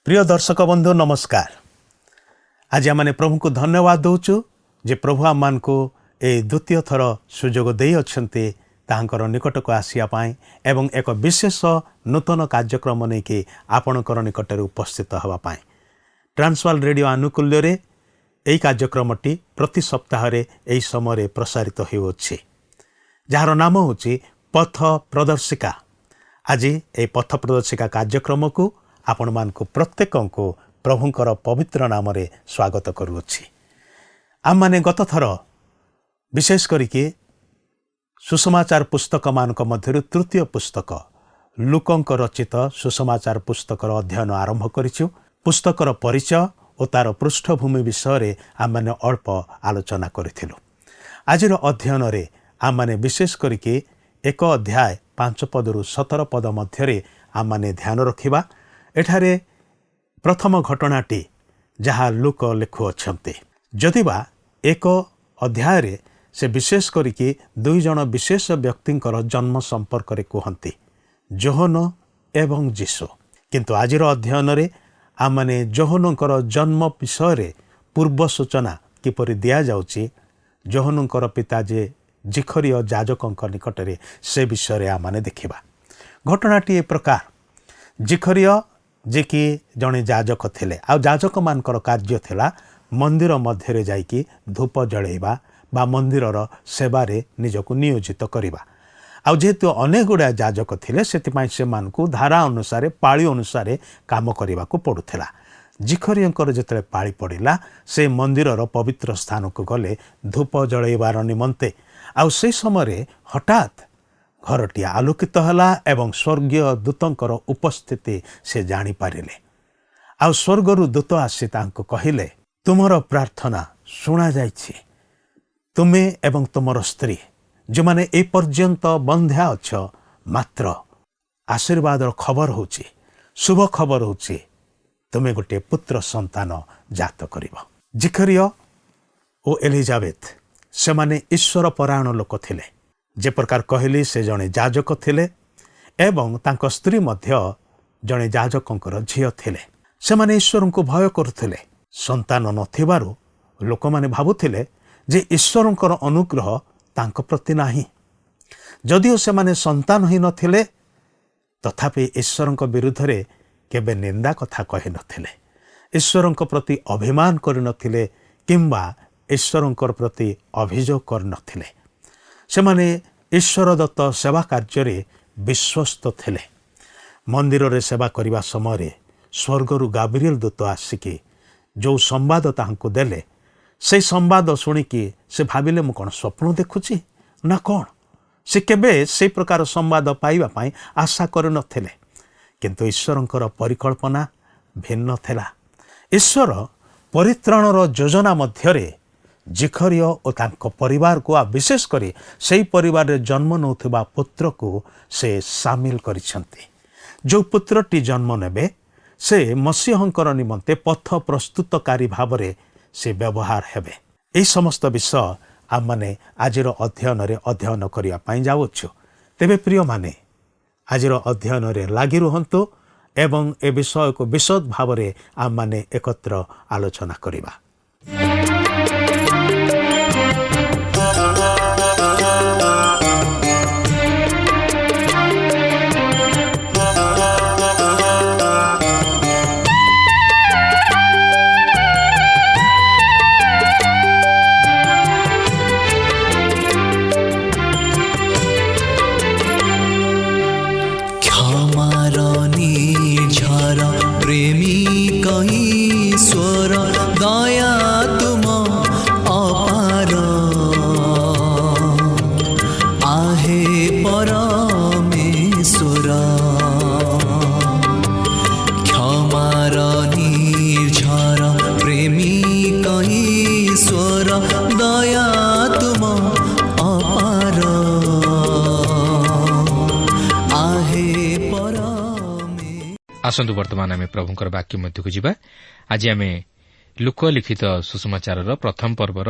प्रिय दर्शक बंधु नमस्कार। आज आम प्रभु को धन्यवाद दौचु जे प्रभु आम मान को ए द्वितीय थर सुजोग दे अच्छे तांकर निकट को आसियापाई एवं एक विशेष नूतन कार्यक्रम नहीं कि आपणकर निकट उपस्थित होगापाई ट्रांसवर्ल्ड रेडियो आनुकूल्य रे यही कार्यक्रमटी प्रति सप्ताह यही समय प्रसारित होउछि जार नाम होछि पथ प्रदर्शिका। आज ये पथ प्रदर्शिका कार्यक्रम को आपण मान को प्रत्येक को प्रभुंकर पवित्र नाम रे स्वागत करुछि। आम माने गत थर विशेष करिके सुसमाचार पुस्तक मानक मध्यरु तृतीय पुस्तक लूकंक रचित सुसमाचार पुस्तकर अध्ययन आरंभ करिछु। पुस्तकर परिचय और तार पृष्ठभूमि विषय रे आम माने अल्प आलोचना करिथिलु। आजिर अध्ययन रे आम माने विशेष करिके एक अध्याय 5 पदरु 17 पद मध्यरे आम माने ध्यान रखिबा। एठारे प्रथम घटनाटी जहाँ लूक लिखुअछन्ते जदिबा एक अध्याय रे से विशेष करिके दुई जन विशेष व्यक्तिंकर जन्म संपर्क रे कहन्ति जोहन एवं जीसु, किंतु आजिर अध्ययन रे आमने जोहनकर जन्म विषय रे पूर्व सूचना किपरि दिया जाउची, जोहनकर पिता जे जिखरिय जाजकंक निकट रे से विषय रे आमने देखिबा। घटनाटी ए प्रकार जिखरिय जे कि जड़े जाजक थिले आ जाजक मानकर कार्य थिला मंदिर मध्य जाइकी धूप जळेबा बा मंदिरर सेवारे निजको नियोजित करिबा। आ जेहेतु अनेक गुड़ा जाजक थिले सेतिपाई से मानकु धारा अनुसार पाळी अनुसार काम करिबा को पडुथिला। जिखरियंकर जेतले पाळी पड़िला से मंदिरर पवित्र स्थान को गले धूप जळेबार निमंते। आ से समय हठात घरटी आलोकित हला एवं स्वर्गीय दूतंकर उपस्थिति से जानी पारिले। आ स्वर्गरु दूत आसी तांको कहिले तुमर प्रार्थना सुना जाइछि, तुमे एवं तुमर स्त्री जो माने ए पर्यंत बंध्या अछ, मात्र आशीर्वादर खबर होछि, शुभ खबर होछि, तुमे गोटे पुत्र संतान जात करिबो। जिखरिय ओ एलिजाबेथ से माने ईश्वर परायण लोक थिले। जे प्रकार कहली से जड़े जाजक थिले एवं तांको स्त्री मध्य जड़े जाजकंकर झियो थिले। से माने ईश्वर को भय करुथिले। संतान नथिबारु लोक माने भाबुथिले जे ईश्वरंकर अनुग्रह तांको प्रति नाही। जदिओ से माने संतान ही नथिले तथापि ईश्वरंक विरुद्ध रे केबे निंदा कथा कहि नथिले, ईश्वरंक प्रति अभिमान करि नथिले किंबा ईश्वरंकर प्रति अभियोग कर नथिले। से माने ईश्वर दत्त सेवा कार्य विश्वस्त थिले। मंदिर रे सेवा करिबा समय स्वर्गरु गाब्रिएल दूत आसिकी जो संवाद तांको देले से संवाद शुणिकी से भाविले मु कौन स्वप्न देखुची ना कौन। से केबे से प्रकार संवाद पाइबा पाई आशा कर नथिले, किंतु ईश्वरंकर परिकल्पना भिन्न थिला। ईश्वर परित्राणर योजना मध्यरे जिखरिय और तांको परिवार को विशेष करी से परिवार रे जन्म नौथिबा पुत्र को से सामिल करिसंती। जो पुत्रटी जन्म नेबे से मसीहंकर निमंते पथ प्रस्तुतकारी भावरे से व्यवहार हेबे। एई समस्त विषय आम माने आजिर अध्ययन रे अध्ययन करिया पाई जाउछु। तेबे प्रिय माने आजिर अध्ययन रे लागि रुहंतु एवं ए विषय को विशद भावरे आम माने एकत्र आलोचना करिबा। आसंतु वर्तमान आम प्रभुंकर वाक्य मध्य को जावा। आज आम लूक लिखित सुसमाचार प्रथम पर्वर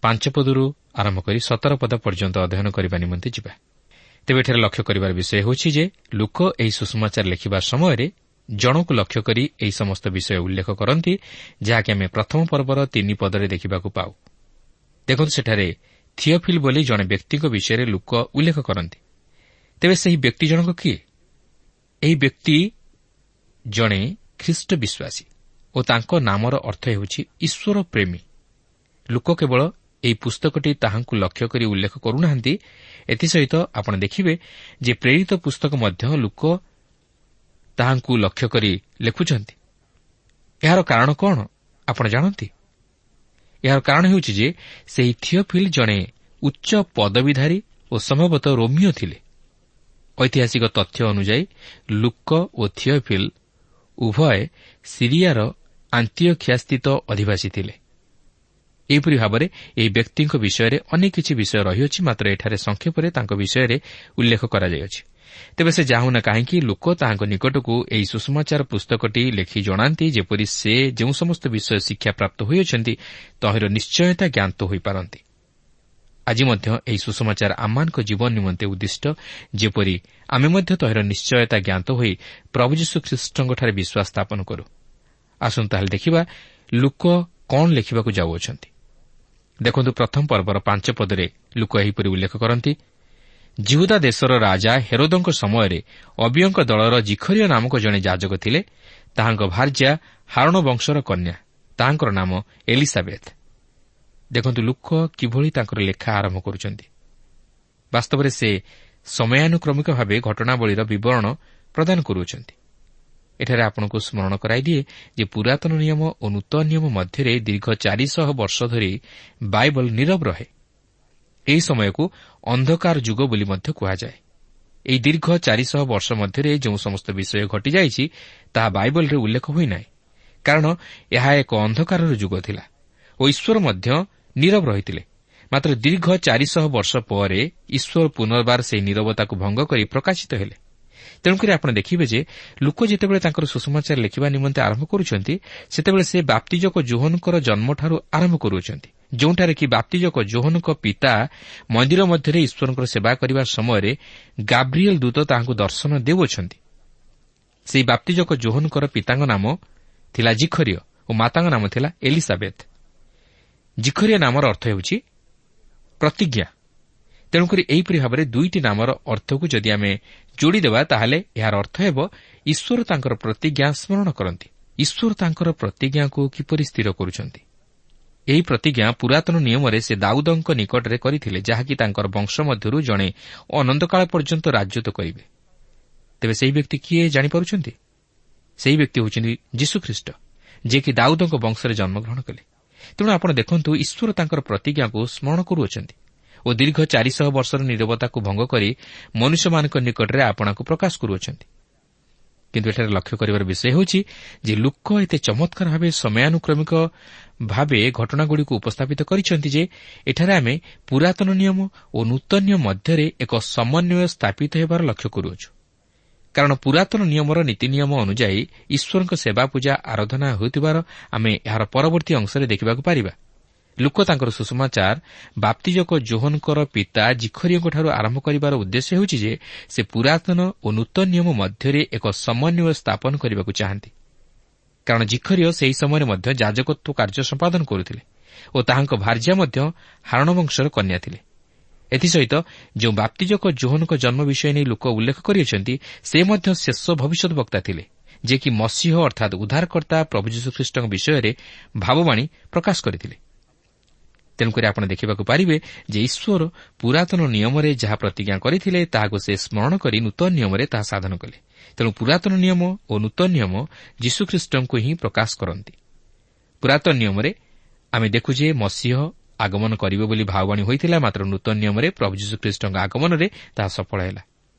5 पदरू आरंभ कर 17 पद पर्यंत अध्ययन करने निमंते जावा। तेबे एठारे लक्ष्य करिबार विषय होछि जे लूक एही सुसमाचार लिखिबा समय ଜଣକୁ ଲକ୍ଷ୍ୟ କରି ଏହି ସମସ୍ତ ବିଷୟ ଉଲ୍ଲେଖ କରନ୍ତି, ଯାହାକି ଆମେ ପ୍ରଥମ ପର୍ବର 3 ପଦରେ ଦେଖିବାକୁ ପାଉ। ଦେଖନ୍ତୁ, ସେଠାରେ ଥିଓଫିଲ୍ ବୋଲି ଜଣେ ବ୍ୟକ୍ତିଙ୍କ ବିଷୟରେ ଲୁକ ଉଲ୍ଲେଖ କରନ୍ତି। ତେବେ ସେହି ବ୍ୟକ୍ତି ଜଣକ କିଏ? ଏହି ବ୍ୟକ୍ତି ଜଣେ ଖ୍ରୀଷ୍ଟ ବିଶ୍ୱାସୀ ଓ ତାଙ୍କ ନାମର ଅର୍ଥ ହେଉଛି ଈଶ୍ୱର ପ୍ରେମୀ। ଲୁକ କେବଳ ଏହି ପୁସ୍ତକଟି ତାହାଙ୍କୁ ଲକ୍ଷ୍ୟ କରି ଉଲ୍ଲେଖ କରୁନାହାନ୍ତି। ଏଥିସହିତ ଆପଣ ଦେଖିବେ ଯେ ପ୍ରେରିତ ପୁସ୍ତକ ମଧ୍ୟ ଲୁକ ତାହାଙ୍କୁ ଲକ୍ଷ୍ୟ କରି ଲେଖୁଛନ୍ତି। ଏହାର କାରଣ କ'ଣ ଆପଣ ଜାଣନ୍ତି? ଏହାର କାରଣ ହେଉଛି ଯେ ସେହି ଥିଓଫିଲ୍ ଜଣେ ଉଚ୍ଚ ପଦବୀଧାରୀ ଓ ସମ୍ଭବତଃ ରୋମିଓ ଥିଲେ। ଐତିହାସିକ ତଥ୍ୟ ଅନୁଯାୟୀ ଲୁକ ଓ ଥିଓଫିଲ୍ ଉଭୟ ସିରିଆର ଆନ୍ତିଓଖିଆସ୍ଥିତ ଅଧିବାସୀ ଥିଲେ। ଏହିପରି ଭାବରେ ଏହି ବ୍ୟକ୍ତିଙ୍କ ବିଷୟରେ ଅନେକ କିଛି ବିଷୟ ରହିଅଛି, ମାତ୍ର ଏଠାରେ ସଂକ୍ଷେପରେ ତାଙ୍କ ବିଷୟରେ ଉଲ୍ଲେଖ କରାଯାଇଅଛି। ତେବେ ସେ ଯାହୁନା କାହିଁକି ଲୁକ ତାହାଙ୍କ ନିକଟକୁ ଏହି ସୁସମାଚାର ପୁସ୍ତକଟି ଲେଖି ଜଣାନ୍ତି, ଯେପରି ସେ ଯେଉଁ ସମସ୍ତ ବିଷୟ ଶିକ୍ଷାପ୍ରାପ୍ତ ହୋଇଅଛନ୍ତି ତହିଁର ନିଶ୍ଚୟତା ଜ୍ଞାତ ହୋଇପାରନ୍ତି। ଆଜି ମଧ୍ୟ ଏହି ସୁସମାଚାର ଆମମାନଙ୍କ ଜୀବନ ନିମନ୍ତେ ଉଦ୍ଦିଷ୍ଟ, ଯେପରି ଆମେ ମଧ୍ୟ ତହିଁର ନିଶ୍ଚୟତା ଜ୍ଞାତ ହୋଇ ପ୍ରଭୁ ଯୀଶୁଖ୍ରୀଷ୍ଟଙ୍କଠାରେ ବିଶ୍ୱାସ ସ୍ଥାପନ କରୁ। ଆସନ୍ତୁ ତାହେଲେ ଦେଖିବା ଲୁକ କ'ଣ ଲେଖିବାକୁ ଯାଉଅଛନ୍ତି। ଦେଖନ୍ତୁ, ପ୍ରଥମ ପର୍ବର 5 ପଦରେ ଲୁକ ଏହିପରି ଉଲ୍ଲେଖ କରନ୍ତି, ଜିହୁଦା ଦେଶର ରାଜା ହେରୋଦଙ୍କ ସମୟରେ ଅବିୟଙ୍କ ଦଳର ଜିଖରିୟ ନାମକ ଜଣେ ଯାଜକ ଥିଲେ। ତାହାଙ୍କ ଭାର୍ଯ୍ୟା ହାରଣ ବଂଶର କନ୍ୟା, ତାହାଙ୍କର ନାମ ଏଲିସାବେଥ। ଦେଖନ୍ତୁ, ଲୁକ କିଭଳି ତାଙ୍କର ଲେଖା ଆରମ୍ଭ କରୁଛନ୍ତି। ବାସ୍ତବରେ ସେ ସମୟାନୁକ୍ରମିକ ଭାବେ ଘଟଣାବଳୀର ବିବରଣ ପ୍ରଦାନ କରୁଅଛନ୍ତି। ଏଠାରେ ଆପଣଙ୍କୁ ସ୍ମରଣ କରାଇଦିଏ ଯେ ପୁରାତନ ନିୟମ ଓ ନୂତନ ନିୟମ ମଧ୍ୟରେ ଦୀର୍ଘ 400 ବର୍ଷ ଧରି ବାଇବଲ ନୀରବ ରହେ। ଏହି ସମୟକୁ ଅନ୍ଧକାର ଯୁଗ ବୋଲି ମଧ୍ୟ କୁହାଯାଏ। ଏହି ଦୀର୍ଘ 400 ବର୍ଷ ମଧ୍ୟରେ ଯେଉଁ ସମସ୍ତ ବିଷୟ ଘଟିଯାଇଛି ତାହା ବାଇବଲରେ ଉଲ୍ଲେଖ ହୋଇନାହିଁ, କାରଣ ଏହା ଏକ ଅନ୍ଧକାରର ଯୁଗ ଥିଲା ଓ ଈଶ୍ୱର ମଧ୍ୟ ନୀରବ ରହିଥିଲେ। ମାତ୍ର ଦୀର୍ଘ 400 ବର୍ଷ ପରେ ଈଶ୍ୱର ପୁନର୍ବାର ସେହି ନୀରବତାକୁ ଭଙ୍ଗ କରି ପ୍ରକାଶିତ ହେଲେ। ତେଣୁକରି ଆପଣ ଦେଖିବେ ଯେ ଲୁକ ଯେତେବେଳେ ତାଙ୍କର ସୁସମାଚାର ଲେଖିବା ନିମନ୍ତେ ଆରମ୍ଭ କରୁଛନ୍ତି, ସେତେବେଳେ ସେ ବାପ୍ତିଜକ ଯୋହନଙ୍କର ଜନ୍ମଠାରୁ ଆରମ୍ଭ କରୁଅଛନ୍ତି, ଯେଉଁଠାରେ କି ବାପ୍ତିଜକ ଯୋହନଙ୍କ ପିତା ମନ୍ଦିର ମଧ୍ୟରେ ଈଶ୍ୱରଙ୍କର ସେବା କରିବା ସମୟରେ ଗାବ୍ରିଏଲ ଦୂତ ତାହାଙ୍କୁ ଦର୍ଶନ ଦେଉଅଛନ୍ତି। ସେହି ବାପ୍ତିଜକ ଯୋହନଙ୍କର ପିତାଙ୍କ ନାମ ଥିଲା ଜିଖରିୟ ଓ ମାତାଙ୍କ ନାମ ଥିଲା ଏଲିସାବେଥ। ଜିଖରିୟ ନାମର ଅର୍ଥ ହେଉଛି ପ୍ରତିଜ୍ଞା। ତେଣୁକରି ଏହିପରି ଭାବରେ 2ଟି ନାମର ଅର୍ଥକୁ ଯଦି ଆମେ ଯୋଡ଼ିଦେବା, ତାହେଲେ ଏହାର ଅର୍ଥ ହେବ ଈଶ୍ୱର ତାଙ୍କର ପ୍ରତିଜ୍ଞା ସ୍ମରଣ କରନ୍ତି। ଈଶ୍ୱର ତାଙ୍କର ପ୍ରତିଜ୍ଞାକୁ କିପରି ସ୍ଥିର କରୁଛନ୍ତି? ଏହି ପ୍ରତିଜ୍ଞା ପୁରାତନ ନିୟମରେ ସେ ଦାଉଦଙ୍କ ନିକଟରେ କରିଥିଲେ, ଯାହାକି ତାଙ୍କର ବଂଶ ମଧ୍ୟରୁ ଜଣେ ଅନନ୍ତକାଳ ପର୍ଯ୍ୟନ୍ତ ରାଜତ୍ୱ କରିବେ। ତେବେ ସେହି ବ୍ୟକ୍ତି କିଏ ଜାଣିପାରୁଛନ୍ତି? ସେହି ବ୍ୟକ୍ତି ହେଉଛନ୍ତି ଯୀଶୁଖ୍ରୀଷ୍ଟ, ଯିଏକି ଦାଉଦଙ୍କ ବଂଶରେ ଜନ୍ମଗ୍ରହଣ କଲେ। ତେଣୁ ଆପଣ ଦେଖନ୍ତୁ, ଈଶ୍ୱର ତାଙ୍କର ପ୍ରତିଜ୍ଞାକୁ ସ୍ମରଣ କରୁଅଛନ୍ତି ଓ ଦୀର୍ଘ 400 ବର୍ଷର ନୀରବତାକୁ ଭଙ୍ଗ କରି ମନୁଷ୍ୟମାନଙ୍କ ନିକଟରେ ଆପଣାକୁ ପ୍ରକାଶ କରୁଅଛନ୍ତି। କିନ୍ତୁ ଏଠାରେ ଲକ୍ଷ୍ୟ କରିବାର ବିଷୟ ହେଉଛି ଯେ ଲୁକ ଏତେ ଚମତ୍କାର ଭାବେ ସମୟାନୁକ୍ରମିକ ଭାବେ ଘଟଣାଗୁଡ଼ିକୁ ଉପସ୍ଥାପିତ କରିଛନ୍ତି ଯେ ଏଠାରେ ଆମେ ପୁରାତନ ନିୟମ ଓ ନୂତନ ନିୟମ ମଧ୍ୟରେ ଏକ ସମନ୍ୱୟ ସ୍ଥାପିତ ହେବାର ଲକ୍ଷ୍ୟ କରୁଅଛୁ। କାରଣ ପୁରାତନ ନିୟମର ନୀତିନିୟମ ଅନୁଯାୟୀ ଈଶ୍ୱରଙ୍କ ସେବା ପୂଜା ଆରାଧନା ହେଉଥିବାର ଆମେ ଏହାର ପରବର୍ତ୍ତୀ ଅଂଶରେ ଦେଖିବାକୁ ପାରିବା। ଲୁକ ତାଙ୍କର ସୁସମାଚାର ବାପ୍ତିଜକ ଯୋହନଙ୍କର ପିତା ଜିଖରିୟଙ୍କଠାରୁ ଆରମ୍ଭ କରିବାର ଉଦ୍ଦେଶ୍ୟ ହେଉଛି ଯେ ସେ ପୁରାତନ ଓ ନୂତନ ନିୟମ ମଧ୍ୟରେ ଏକ ସମନ୍ୱୟ ସ୍ଥାପନ କରିବାକୁ ଚାହାନ୍ତି। କାରଣ ଜିଖରିୟ ସେହି ସମୟରେ ମଧ୍ୟ ଯାଜକତ୍ୱ କାର୍ଯ୍ୟ ସମ୍ପାଦନ କରୁଥିଲେ ଓ ତାହାଙ୍କ ଭାର୍ଯ୍ୟା ମଧ୍ୟ ହାରଣ ବଂଶର କନ୍ୟା ଥିଲେ। ଏଥିସହିତ ଯେଉଁ ବାପ୍ତିଜକ ଯୋହନଙ୍କ ଜନ୍ମ ବିଷୟ ନେଇ ଲୋକ ଉଲ୍ଲେଖ କରିଅଛନ୍ତି, ସେ ମଧ୍ୟ ଶେଷ ଭବିଷ୍ୟତ ବକ୍ତା ଥିଲେ, ଯିଏକି ମସିହ ଅର୍ଥାତ୍ ଉଦ୍ଧାରକର୍ତ୍ତା ପ୍ରଭୁ ଯୀଶୁଖ୍ରୀଷ୍ଟଙ୍କ ବିଷୟରେ ଭାବବାଣୀ ପ୍ରକାଶ କରିଥିଲେ। ତେଣୁକରି ଆପଣ ଦେଖିବାକୁ ପାରିବେ ଯେ ଈଶ୍ୱର ପୁରାତନ ନିୟମରେ ଯାହା ପ୍ରତିଜ୍ଞା କରିଥିଲେ ତାହାକୁ ସେ ସ୍ମରଣ କରି ନୂତନ ନିୟମରେ ତାହା ସାଧନ କଲେ। ତେଣୁ ପୁରାତନ ନିୟମ ଓ ନୂତନ ନିୟମ ଯୀଶୁଖ୍ରୀଷ୍ଟଙ୍କୁ ହିଁ ପ୍ରକାଶ କରନ୍ତି। ପୁରାତନ ନିୟମରେ ଆମେ ଦେଖୁ ଯେ ମସିହ ଆଗମନ କରିବେ ବୋଲି ଭାବବାଣୀ ହୋଇଥିଲା, ମାତ୍ର ନୂତନ ନିୟମରେ ପ୍ରଭୁ ଯୀଶୁଖ୍ରୀଷ୍ଟଙ୍କ ଆଗମନରେ ତାହା ସଫଳ ହେଲା।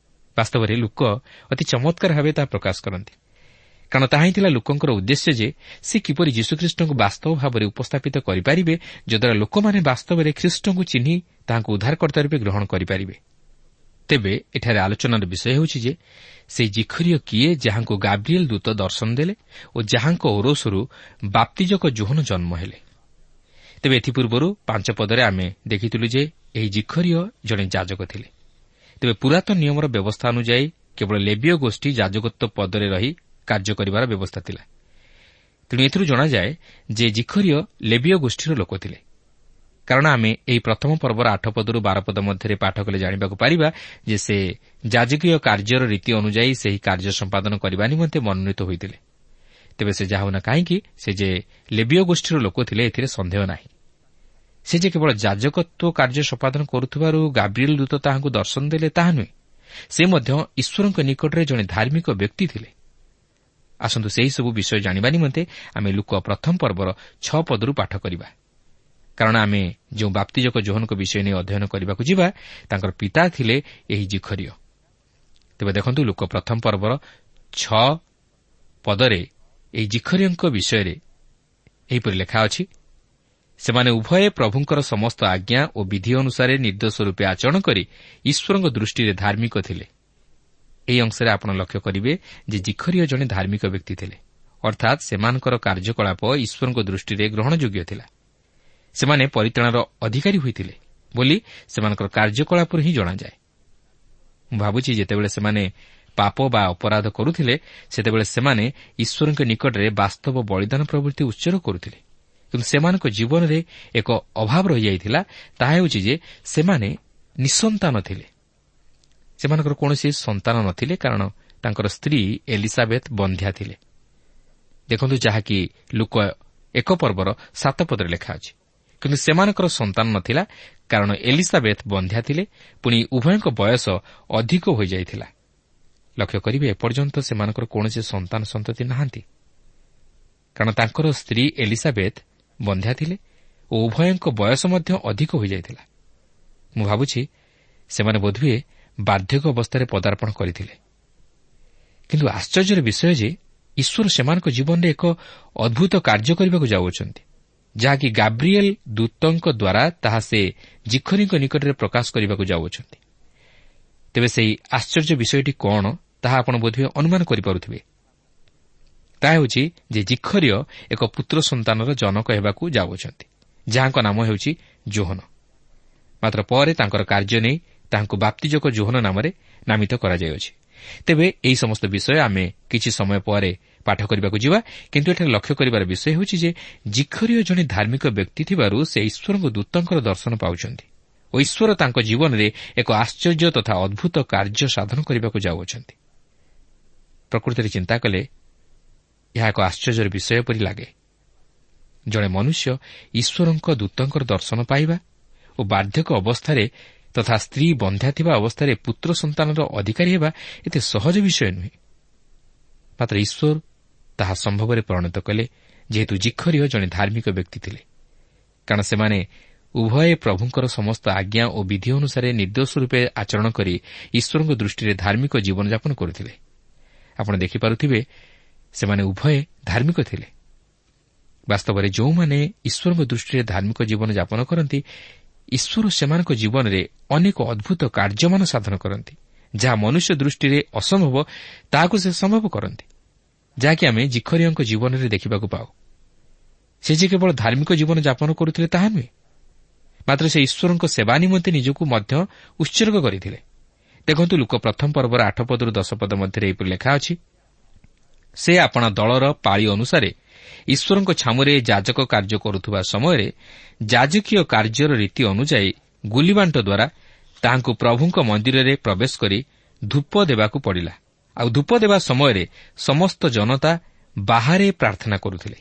ବାସ୍ତବରେ ଲୁକ ଅତି ଚମତ୍କାର ଭାବେ ତାହା ପ୍ରକାଶ କରନ୍ତି, କାରଣ ତାହା ହିଁ ଥିଲା ଲୋକଙ୍କର ଉଦ୍ଦେଶ୍ୟ ଯେ ସେ କିପରି ଯୀଶୁଖ୍ରୀଷ୍ଟଙ୍କୁ ବାସ୍ତବ ଭାବରେ ଉପସ୍ଥାପିତ କରିପାରିବେ, ଯଦ୍ୱାରା ଲୋକମାନେ ବାସ୍ତବରେ ଖ୍ରୀଷ୍ଟଙ୍କୁ ଚିହ୍ନି ତାହାଙ୍କୁ ଉଦ୍ଧାରକର୍ତ୍ତା ରୂପେ ଗ୍ରହଣ କରିପାରିବେ। ତେବେ ଏଠାରେ ଆଲୋଚନାର ବିଷୟ ହେଉଛି ଯେ ସେହି ଜିଖରିୟ କିଏ, ଯାହାଙ୍କୁ ଗାବ୍ରିଏଲ ଦୂତ ଦର୍ଶନ ଦେଲେ ଓ ଯାହାଙ୍କ ଔରସରୁ ବାପ୍ତିଜକ ଯୋହନ ଜନ୍ମ ହେଲେ। ତେବେ ଏଥିପୂର୍ବରୁ 5 ପଦରେ ଆମେ ଦେଖିଥିଲୁ ଯେ ଏହି ଜିଖରିୟ ଜଣେ ଯାଜକ ଥିଲେ। ତେବେ ପୁରାତନ ନିୟମର ବ୍ୟବସ୍ଥା ଅନୁଯାୟୀ କେବଳ ଲେବୀୟ ଗୋଷ୍ଠୀ ଯାଜକତ୍ୱ ପଦରେ ରହି କାର୍ଯ୍ୟ କରିବାର ବ୍ୟବସ୍ଥା ଥିଲା। ତେଣୁ ଏଥିରୁ ଜଣାଯାଏ ଯେ ଜିଖରିୟ ଲେବୀୟ ଗୋଷ୍ଠୀର ଲୋକ ଥିଲେ। କାରଣ ଆମେ ଏହି ପ୍ରଥମ ପର୍ବର 8 ପଦରୁ 12 ପଦ ମଧ୍ୟରେ ପାଠ କଲେ ଜାଣିବାକୁ ପାରିବା ଯେ ସେ ଯାଜକୀୟ କାର୍ଯ୍ୟର ରୀତି ଅନୁଯାୟୀ ସେହି କାର୍ଯ୍ୟ ସମ୍ପାଦନ କରିବା ନିମନ୍ତେ ମନୋନୀତ ହୋଇଥିଲେ। ତେବେ ସେ ଯାହା ହେଉନା କାହିଁକି ସେ ଯେ ଲେବୀୟ ଗୋଷ୍ଠୀର ଲୋକ ଥିଲେ ଏଥିରେ ସନ୍ଦେହ ନାହିଁ। ସେ ଯେ କେବଳ ଯାଜକତ୍ୱ କାର୍ଯ୍ୟ ସମ୍ପାଦନ କରୁଥିବାରୁ ଗାବ୍ରିଏଲ ଦୂତ ତାହାଙ୍କୁ ଦର୍ଶନ ଦେଲେ ତାହା ନୁହେଁ, ସେ ମଧ୍ୟ ଈଶ୍ୱରଙ୍କ ନିକଟରେ ଜଣେ ଧାର୍ମିକ ବ୍ୟକ୍ତି ଥିଲେ। ଆସନ୍ତୁ ସେହିସବୁ ବିଷୟ ଜାଣିବା ନିମନ୍ତେ ଆମେ ଲୁକ ପ୍ରଥମ ପର୍ବର 6 ପଦରୁ ପାଠ କରିବା। କାରଣ ଆମେ ଯେଉଁ ବାପ୍ତିଜକ ଯୋହନଙ୍କ ବିଷୟ ନେଇ ଅଧ୍ୟୟନ କରିବାକୁ ଯିବା ତାଙ୍କର ପିତା ଥିଲେ ଏହି ଜିଖରିୟ। ତେବେ ଦେଖନ୍ତୁ ଲୁକ ପ୍ରଥମ ପର୍ବର 6 ପଦରେ ଏହି ଜିଖରିୟଙ୍କ ବିଷୟରେ ଏହିପରି ଲେଖା ଅଛି, ସେମାନେ ଉଭୟ ପ୍ରଭୁଙ୍କର ସମସ୍ତ ଆଜ୍ଞା ଓ ବିଧି ଅନୁସାରେ ନିର୍ଦ୍ଦୋଷ ରୂପେ ଆଚରଣ କରି ଈଶ୍ୱରଙ୍କ ଦୃଷ୍ଟିରେ ଧାର୍ମିକ ଥିଲେ। ଏହି ଅଂଶରେ ଆପଣ ଲକ୍ଷ୍ୟ କରିବେ ଯେ ଜିଖରିୟ ଜଣେ ଧାର୍ମିକ ବ୍ୟକ୍ତି ଥିଲେ, ଅର୍ଥାତ୍ ସେମାନଙ୍କର କାର୍ଯ୍ୟକଳାପ ଈଶ୍ୱରଙ୍କ ଦୃଷ୍ଟିରେ ଗ୍ରହଣଯୋଗ୍ୟ ଥିଲା। ସେମାନେ ପରିତାଣର ଅଧିକାରୀ ହୋଇଥିଲେ ବୋଲି ସେମାନଙ୍କର କାର୍ଯ୍ୟକଳାପରୁ ହିଁ ଜଣାଯାଏ। ମୁଁ ଭାବୁଛି ଯେତେବେଳେ ସେମାନେ ପାପ ବା ଅପରାଧ କରୁଥିଲେ ସେତେବେଳେ ସେମାନେ ଈଶ୍ୱରଙ୍କ ନିକଟରେ ବାସ୍ତବ ବଳିଦାନ ପ୍ରବୃତ୍ତି ଉତ୍ସର୍ଗ କରୁଥିଲେ। କିନ୍ତୁ ସେମାନଙ୍କ ଜୀବନରେ ଏକ ଅଭାବ ରହିଯାଇଥିଲା, ତାହା ହେଉଛି ଯେ ସେମାନେ ନିଃସନ୍ତାନ ଥିଲେ। ସେମାନଙ୍କର କୌଣସି ସନ୍ତାନ ନ ଥିଲେ, କାରଣ ତାଙ୍କର ସ୍ତ୍ରୀ ଏଲିସାବେଥ ବନ୍ଧ୍ୟା ଥିଲେ। ଦେଖନ୍ତୁ ଯାହାକି ଲୁକ 1 ପର୍ବର 7 ପଦରେ ଲେଖା ଅଛି। କିନ୍ତୁ ସେମାନଙ୍କର ସନ୍ତାନ ନ ଥିଲା, କାରଣ ଏଲିସାବେଥ ବନ୍ଧ୍ୟା ଥିଲେ, ପୁଣି ଉଭୟଙ୍କ ବୟସ ଅଧିକ ହୋଇଯାଇଥିଲା। ଲକ୍ଷ୍ୟ କରିବେ ଏପର୍ଯ୍ୟନ୍ତ ସେମାନଙ୍କର କୌଣସି ସନ୍ତାନ ସନ୍ତତି ନାହାନ୍ତି, କାରଣ ତାଙ୍କର ସ୍ତ୍ରୀ ଏଲିସାବେଥ ବନ୍ଧ୍ୟା ଥିଲେ ଓ ଉଭୟଙ୍କ ବୟସ ମଧ୍ୟ ଅଧିକ ହୋଇଯାଇଥିଲା। ମୁଁ ଭାବୁଛି ସେମାନେ ବୋଧହୁଏ ବାର୍ଦ୍ଧକ୍ୟ ଅବସ୍ଥାରେ ପଦାର୍ପଣ କରିଥିଲେ। କିନ୍ତୁ ଆଶ୍ଚର୍ଯ୍ୟର ବିଷୟ ଯେ ଈଶ୍ୱର ସେମାନଙ୍କ ଜୀବନରେ ଏକ ଅଦ୍ଭୁତ କାର୍ଯ୍ୟ କରିବାକୁ ଯାଉଅଛନ୍ତି, ଯାହାକି ଗାବ୍ରିଏଲ ଦୂତଙ୍କ ଦ୍ୱାରା ତାହା ସେ ଜିଖରିଙ୍କ ନିକଟରେ ପ୍ରକାଶ କରିବାକୁ ଯାଉଅଛନ୍ତି। ତେବେ ସେହି ଆଶ୍ଚର୍ଯ୍ୟ ବିଷୟଟି କ'ଣ ତାହା ଆପଣ ବୋଧହୁଏ ଅନୁମାନ କରିପାରୁଥିବେ। ତାହା ହେଉଛି ଯେ ଜିଖରିୟ ଏକ ପୁତ୍ର ସନ୍ତାନର ଜନକ ହେବାକୁ ଯାଉଅଛନ୍ତି, ଯାହାଙ୍କ ନାମ ହେଉଛି ଯୋହନ। ମାତ୍ର ପରେ ତାଙ୍କର କାର୍ଯ୍ୟ ନେଇ ତାହାଙ୍କୁ ବାପ୍ତିଜକ ଯୋହନ ନାମରେ ନାମିତ କରାଯାଇଅଛି। ତେବେ ଏହି ସମସ୍ତ ବିଷୟ ଆମେ କିଛି ସମୟ ପରେ ପାଠ କରିବାକୁ ଯିବା। କିନ୍ତୁ ଏଠାରେ ଲକ୍ଷ୍ୟ କରିବାର ବିଷୟ ହେଉଛି ଯେ ଜିଖରିୟ ଜଣେ ଧାର୍ମିକ ବ୍ୟକ୍ତି ଥିବାରୁ ସେ ଈଶ୍ୱରଙ୍କ ଦୂତଙ୍କର ଦର୍ଶନ ପାଉଛନ୍ତି ଓ ଈଶ୍ୱର ତାଙ୍କ ଜୀବନରେ ଏକ ଆଶ୍ଚର୍ଯ୍ୟ ତଥା ଅଦ୍ଭୁତ କାର୍ଯ୍ୟ ସାଧନ କରିବାକୁ ଯାଉଅଛନ୍ତି। ପ୍ରକୃତରେ ଚିନ୍ତା କଲେ ଏହା ଏକ ଆଶ୍ଚର୍ଯ୍ୟର ବିଷୟ ପରି ଲାଗେ। ଜଣେ ମନୁଷ୍ୟ ଈଶ୍ୱରଙ୍କ ଦୂତଙ୍କର ଦର୍ଶନ ପାଇବା ଓ ବାର୍ଦ୍ଧକ୍ୟ ଅବସ୍ଥାରେ ତଥା ସ୍ତ୍ରୀ ବନ୍ଧ୍ୟା ଥିବା ଅବସ୍ଥାରେ ପୁତ୍ର ସନ୍ତାନର ଅଧିକାରୀ ହେବା ଏତେ ସହଜ ବିଷୟ ନୁହେଁ। ମାତ୍ର ଈଶ୍ୱର ତାହା ସମ୍ଭବରେ ପରିଣତ କଲେ, ଯେହେତୁ ଜିଖରିୟ ଜଣେ ଧାର୍ମିକ ବ୍ୟକ୍ତି ଥିଲେ। କାରଣ ସେମାନେ ଉଭୟ ପ୍ରଭୁଙ୍କର ସମସ୍ତ ଆଜ୍ଞା ଓ ବିଧି ଅନୁସାରେ ନିର୍ଦ୍ଦୋଷ ରୂପେ ଆଚରଣ କରି ଈଶ୍ୱରଙ୍କ ଦୃଷ୍ଟିରେ ଧାର୍ମିକ ଜୀବନଯାପନ କରୁଥିଲେ। ଆପଣ ଦେଖିପାରୁଥିବେ ସେମାନେ ଉଭୟ ଧାର୍ମିକ ଥିଲେ। ବାସ୍ତବରେ ଯେଉଁମାନେ ଈଶ୍ୱରଙ୍କ ଦୃଷ୍ଟିରେ ଧାର୍ମିକ ଜୀବନଯାପନ କରନ୍ତି, ଈଶ୍ୱର ସେମାନଙ୍କ ଜୀବନରେ ଅନେକ ଅଦ୍ଭୁତ କାର୍ଯ୍ୟମାନ ସାଧନ କରନ୍ତି, ଯାହା ମନୁଷ୍ୟ ଦୃଷ୍ଟିରେ ଅସମ୍ଭବ ତାହାକୁ ସେ ସମ୍ଭବ କରନ୍ତି, ଯାହାକି ଆମେ ଜିଖରିୟଙ୍କ ଜୀବନରେ ଦେଖିବାକୁ ପାଉ। ସେ ଯେ କେବଳ ଧାର୍ମିକ ଜୀବନଯାପନ କରୁଥିଲେ ତାହା ନୁହେଁ, ମାତ୍ର ସେ ଈଶ୍ୱରଙ୍କ ସେବା ନିମନ୍ତେ ନିଜକୁ ମଧ୍ୟ ଉତ୍ସର୍ଗ କରିଥିଲେ। ଦେଖନ୍ତୁ ଲୁକ ପ୍ରଥମ ପର୍ବର 8 ପଦରୁ 10 ପଦ ମଧ୍ୟରେ ଏହିପରି ଲେଖା ଅଛି, ସେ ଆପଣା ଦଳର ପାଳି ଅନୁସାରେ ଈଶ୍ୱରଙ୍କ ଛାମୁରେ ଯାଜକ କାର୍ଯ୍ୟ କରୁଥିବା ସମୟରେ ଯାଜକୀୟ କାର୍ଯ୍ୟର ରୀତି ଅନୁଯାୟୀ ଗୁଲିବାଣ୍ଟ ଦ୍ୱାରା ତାହାଙ୍କୁ ପ୍ରଭୁଙ୍କ ମନ୍ଦିରରେ ପ୍ରବେଶ କରି ଧୂପ ଦେବାକୁ ପଡ଼ିଲା। ଆଉ ଧୂପ ଦେବା ସମୟରେ ସମସ୍ତ ଜନତା ବାହାରେ ପ୍ରାର୍ଥନା କରୁଥିଲେ।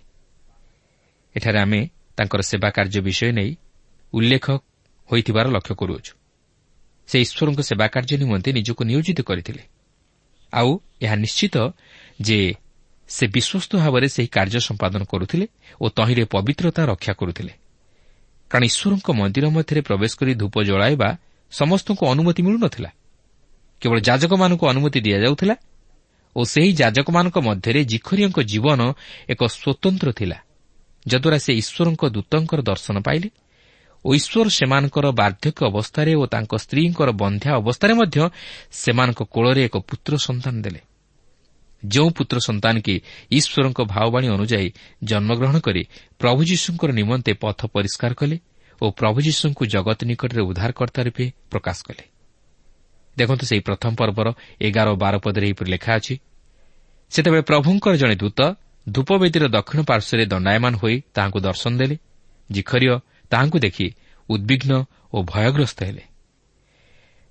ଏଠାରେ ଆମେ ତାଙ୍କର ସେବା କାର୍ଯ୍ୟ ବିଷୟ ନେଇ ଉଲ୍ଲେଖ ହୋଇଥିବାର ଲକ୍ଷ୍ୟ କରୁଅଛୁ। ସେ ଈଶ୍ୱରଙ୍କ ସେବା କାର୍ଯ୍ୟ ନିମନ୍ତେ ନିଜକୁ ନିୟୋଜିତ କରିଥିଲେ। ଆଉ ଏହା ନିଶ୍ଚିତ ଯେ ସେ ବିଶ୍ୱସ୍ତ ଭାବରେ ସେହି କାର୍ଯ୍ୟ ସମ୍ପାଦନ କରୁଥିଲେ ଓ ତହିଁରେ ପବିତ୍ରତା ରକ୍ଷା କରୁଥିଲେ। କାରଣ ଈଶ୍ୱରଙ୍କ ମନ୍ଦିର ମଧ୍ୟରେ ପ୍ରବେଶ କରି ଧୂପ ଜଳାଇବା ସମସ୍ତଙ୍କୁ ଅନୁମତି ମିଳୁନଥିଲା। କେବଳ ଯାଜକମାନଙ୍କୁ ଅନୁମତି ଦିଆଯାଉଥିଲା ଓ ସେହି ଯାଜକମାନଙ୍କ ମଧ୍ୟରେ ଜିଖରିୟଙ୍କ ଜୀବନ ଏକ ସ୍ୱତନ୍ତ୍ର ଥିଲା, ଯଦ୍ୱାରା ସେ ଈଶ୍ୱରଙ୍କ ଦୂତଙ୍କର ଦର୍ଶନ ପାଇଲେ ଓ ଈଶ୍ୱର ସେମାନଙ୍କର ବାର୍ଦ୍ଧକ୍ୟ ଅବସ୍ଥାରେ ଓ ତାଙ୍କ ସ୍ତ୍ରୀଙ୍କର ବନ୍ଧ୍ୟା ଅବସ୍ଥାରେ ମଧ୍ୟ ସେମାନଙ୍କ କୋଳରେ ଏକ ପୁତ୍ର ସନ୍ତାନ ଦେଲେ। ଯେଉଁ ପୁତ୍ର ସନ୍ତାନ କି ଈଶ୍ୱରଙ୍କ ଭାବବାଣୀ ଅନୁଯାୟୀ ଜନ୍ମଗ୍ରହଣ କରି ପ୍ରଭୁ ଯୀଶୁଙ୍କର ନିମନ୍ତେ ପଥ ପରିଷ୍କାର କଲେ ଓ ପ୍ରଭୁ ଯୀଶୁଙ୍କୁ ଜଗତ ନିକଟରେ ଉଦ୍ଧାରକର୍ତ୍ତା ରୂପେ ପ୍ରକାଶ କଲେ। ଦେଖନ୍ତୁ ସେହି ପ୍ରଥମ ପର୍ବର 11 ଓ 12 ପଦରେ ଏହିପରି ଲେଖା ଅଛି, ସେତେବେଳେ ପ୍ରଭୁଙ୍କର ଜଣେ ଦୂତ ଧୂପବେଦୀର ଦକ୍ଷିଣ ପାର୍ଶ୍ୱରେ ଦଣ୍ଡାୟମାନ ହୋଇ ତାହାଙ୍କୁ ଦର୍ଶନ ଦେଲେ। ଜିଖରିୟ ତାହାଙ୍କୁ ଦେଖି ଉଦ୍ବିଗ୍ନ ଓ ଭୟଗ୍ରସ୍ତ ହେଲେ।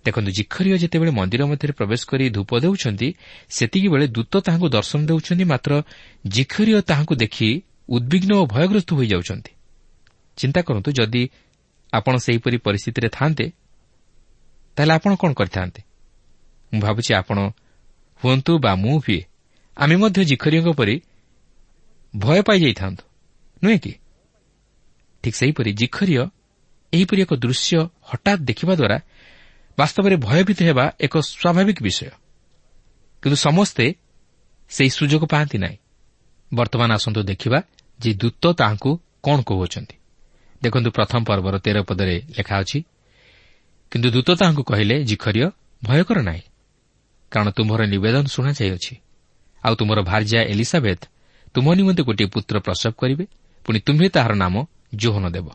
ଦେଖନ୍ତୁ, ଜିଖରିୟ ଯେତେବେଳେ ମନ୍ଦିର ମଧ୍ୟରେ ପ୍ରବେଶ କରି ଧୂପ ଦେଉଛନ୍ତି, ସେତିକିବେଳେ ଦୂତ ତାହାଙ୍କୁ ଦର୍ଶନ ଦେଉଛନ୍ତି, ମାତ୍ର ଜିଖରିୟ ତାହାଙ୍କୁ ଦେଖି ଉଦ୍ବିଗ୍ନ ଓ ଭୟଗ୍ରସ୍ତ ହୋଇଯାଉଛନ୍ତି। ଚିନ୍ତା କରନ୍ତୁ, ଯଦି ଆପଣ ସେହିପରି ପରିସ୍ଥିତିରେ ଥାନ୍ତେ, ତାହେଲେ ଆପଣ କ'ଣ କରିଥାନ୍ତେ? ମୁଁ ଭାବୁଛି ଆପଣ ହୁଅନ୍ତୁ ବା ମୁଁ ହୁଏ, ଆମେ ମଧ୍ୟ ଜିଖରିୟଙ୍କ ପରି ଭୟ ପାଇଯାଇଥାନ୍ତୁ, ନୁହେଁ କି? ଠିକ୍ ସେହିପରି ଜିଖରିୟ ଏହିପରି ଏକ ଦୃଶ୍ୟ ହଠାତ୍ ଦେଖିବା ଦ୍ୱାରା ବାସ୍ତବରେ ଭୟଭୀତ ହେବା ଏକ ସ୍ୱାଭାବିକ ବିଷୟ। କିନ୍ତୁ ସମସ୍ତେ ସେହି ସୁଯୋଗ ପାଆନ୍ତି ନାହିଁ। ବର୍ତ୍ତମାନ ଆସନ୍ତୁ ଦେଖିବା ଯେ ଦୂତ ତାହାଙ୍କୁ କ'ଣ କହୁଅଛନ୍ତି। ଦେଖନ୍ତୁ, ପ୍ରଥମ ପର୍ବର 13 ପଦରେ ଲେଖା ଅଛି, କିନ୍ତୁ ଦୂତ ତାହାଙ୍କୁ କହିଲେ, ଜିଖରିୟ, ଭୟ କର ନାହିଁ, କାରଣ ତୁମ୍ଭର ନିବେଦନ ଶୁଣାଯାଇଅଛି। ଆଉ ତୁମର ଭାର୍ଯ୍ୟା ଏଲିସାବେଥ ତୁମ ନିମନ୍ତେ ଗୋଟିଏ ପୁତ୍ର ପ୍ରସବ କରିବେ, ପୁଣି ତୁମ୍ଭେ ତାହାର ନାମ ଯୋହନ ଦେବ।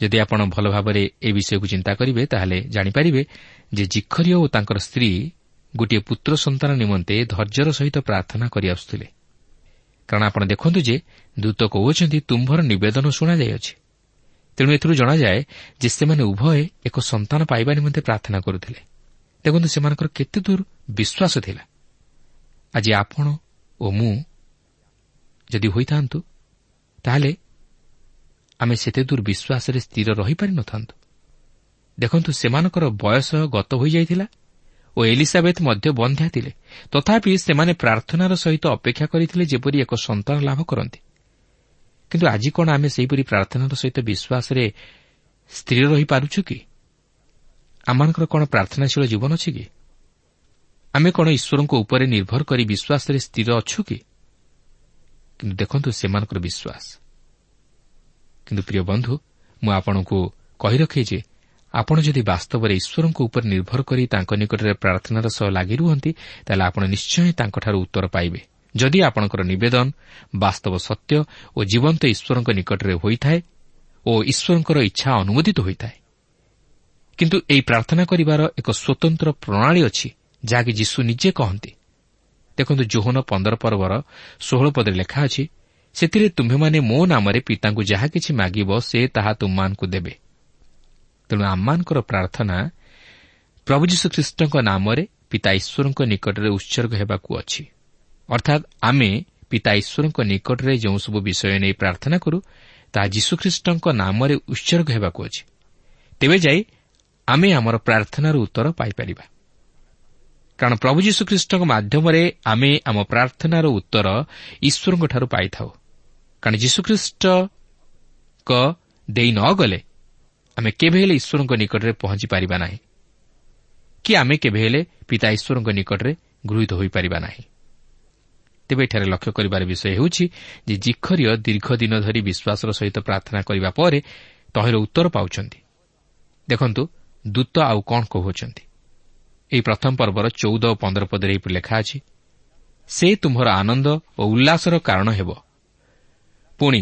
ଯଦି ଆପଣ ଭଲ ଭାବରେ ଏ ବିଷୟକୁ ଚିନ୍ତା କରିବେ, ତାହେଲେ ଜାଣିପାରିବେ ଯେ ଜିଖରିୟ ଓ ତାଙ୍କର ସ୍ତ୍ରୀ ଗୋଟିଏ ପୁତ୍ର ସନ୍ତାନ ନିମନ୍ତେ ଧୈର୍ଯ୍ୟର ସହିତ ପ୍ରାର୍ଥନା କରିଆସୁଥିଲେ। କାରଣ ଆପଣ ଦେଖନ୍ତୁ ଯେ ଦୂତ କହୁଅଛନ୍ତି, ତୁମ୍ଭର ନିବେଦନ ଶୁଣାଯାଇଅଛି। ତେଣୁ ଏଥିରୁ ଜଣାଯାଏ ଯେ ସେମାନେ ଉଭୟ ଏକ ସନ୍ତାନ ପାଇବା ନିମନ୍ତେ ପ୍ରାର୍ଥନା କରୁଥିଲେ। ଦେଖନ୍ତୁ, ସେମାନଙ୍କର କେତେ ଦୂର ବିଶ୍ୱାସ ଥିଲା। ଆଜି ଆପଣ ଓ ମୁଁ ଯଦି ହୋଇଥାନ୍ତୁ, ତାହେଲେ ଆମେ ସେତେ ଦୂର ବିଶ୍ୱାସରେ ସ୍ଥିର ରହିପାରିନଥାନ୍ତୁ। ଦେଖନ୍ତୁ, ସେମାନଙ୍କର ବୟସ ଗତ ହୋଇଯାଇଥିଲା ଓ ଏଲିସାବେଥ ମଧ୍ୟ ବନ୍ଧ୍ୟା ଥିଲେ। ତଥାପି ସେମାନେ ପ୍ରାର୍ଥନାର ସହିତ ଅପେକ୍ଷା କରିଥିଲେ ଯେପରି ଏକ ସନ୍ତାନ ଲାଭ କରନ୍ତି। କିନ୍ତୁ ଆଜି କ'ଣ ଆମେ ସେହିପରି ପ୍ରାର୍ଥନାର ସହିତ ବିଶ୍ୱାସରେ ସ୍ଥିର ରହିପାରୁଛୁ କି? ଆମମାନଙ୍କର କ'ଣ ପ୍ରାର୍ଥନାଶୀଳ ଜୀବନ ଅଛି କି? ଆମେ କ'ଣ ଈଶ୍ୱରଙ୍କ ଉପରେ ନିର୍ଭର କରି ବିଶ୍ୱାସରେ ସ୍ଥିର ଅଛୁ କି? କିନ୍ତୁ ଦେଖନ୍ତୁ ସେମାନଙ୍କର ବିଶ୍ୱାସ। କିନ୍ତୁ ପ୍ରିୟ ବନ୍ଧୁ, ମୁଁ ଆପଣଙ୍କୁ କହି ରଖେ ଯେ ଆପଣ ଯଦି ବାସ୍ତବରେ ଈଶ୍ୱରଙ୍କ ଉପରେ ନିର୍ଭର କରି ତାଙ୍କ ନିକଟରେ ପ୍ରାର୍ଥନାର ସହ ଲାଗି ରୁହନ୍ତି, ତାହେଲେ ଆପଣ ନିଶ୍ଚୟ ତାଙ୍କଠାରୁ ଉତ୍ତର ପାଇବେ। ଯଦି ଆପଣଙ୍କର ନିବେଦନ ବାସ୍ତବ ସତ୍ୟ ଓ ଜୀବନ୍ତ ଈଶ୍ୱରଙ୍କ ନିକଟରେ ହୋଇଥାଏ ଓ ଈଶ୍ୱରଙ୍କର ଇଚ୍ଛା ଅନୁମୋଦିତ ହୋଇଥାଏ। କିନ୍ତୁ ଏହି ପ୍ରାର୍ଥନା କରିବାର ଏକ ସ୍ୱତନ୍ତ୍ର ପ୍ରଣାଳୀ ଅଛି, ଯାହାକି ଯୀଶୁ ନିଜେ କହନ୍ତି। ଦେଖନ୍ତୁ, ଯୋହନ 15 ପର୍ବର 16 ପଦରେ ଲେଖା ଅଛି, ସେଥିରେ ତୁମ୍ଭେମାନେ ମୋ ନାମରେ ପିତାଙ୍କୁ ଯାହା କିଛି ମାଗିବ, ସେ ତାହା ତୁମମାନଙ୍କୁ ଦେବେ। ତେଣୁ ଆମମାନଙ୍କର ପ୍ରାର୍ଥନା ପ୍ରଭୁ ଯୀଶୁଖ୍ରୀଷ୍ଟଙ୍କ ନାମରେ ପିତା ଈଶ୍ୱରଙ୍କ ନିକଟରେ ଉତ୍ସର୍ଗ ହେବାକୁ ଅଛି। ଅର୍ଥାତ୍ ଆମେ ପିତା ଈଶ୍ୱରଙ୍କ ନିକଟରେ ଯେଉଁସବୁ ବିଷୟ ନେଇ ପ୍ରାର୍ଥନା କରୁ, ତାହା ଯୀଶୁଖ୍ରୀଷ୍ଟଙ୍କ ନାମରେ ଉତ୍ସର୍ଗ ହେବାକୁ ଅଛି। ତେବେ ଯାଇ ଆମେ ଆମର ପ୍ରାର୍ଥନାର ଉତ୍ତର ପାଇପାରିବା। କାରଣ ପ୍ରଭୁ ଯୀଶୁଖ୍ରୀଷ୍ଟଙ୍କ ମାଧ୍ୟମରେ ଆମେ ଆମ ପ୍ରାର୍ଥନାର ଉତ୍ତର ଈଶ୍ୱରଙ୍କଠାରୁ ପାଇଥାଉ। କାରଣ ଯୀଶୁଖ୍ରୀଷ୍ଟଙ୍କ ଦେଇ ନ ଗଲେ ଆମେ କେବେ ହେଲେ ଈଶ୍ୱରଙ୍କ ନିକଟରେ ପହଞ୍ଚିପାରିବା ନାହିଁ, କି ଆମେ କେବେ ହେଲେ ପିତା ଈଶ୍ୱରଙ୍କ ନିକଟରେ ଗୃହୀତ ହୋଇପାରିବା ନାହିଁ। ତେବେ ଏଠାରେ ଲକ୍ଷ୍ୟ କରିବାର ବିଷୟ ହେଉଛି ଯେ ଜିଖରିୟ ଦୀର୍ଘ ଦିନ ଧରି ବିଶ୍ୱାସର ସହିତ ପ୍ରାର୍ଥନା କରିବା ପରେ ତହିଁର ଉତ୍ତର ପାଉଛନ୍ତି। ଦେଖନ୍ତୁ, ଦୂତ ଆଉ କ'ଣ କହୁଅଛନ୍ତି। ଏହି ପ୍ରଥମ ପର୍ବର 14 ଓ 15 ପଦରେ ଏହିପରି ଲେଖା ଅଛି, ସେ ତୁମ୍ଭର ଆନନ୍ଦ ଓ ଉଲ୍ଲାସର କାରଣ ହେବ। ପୁଣି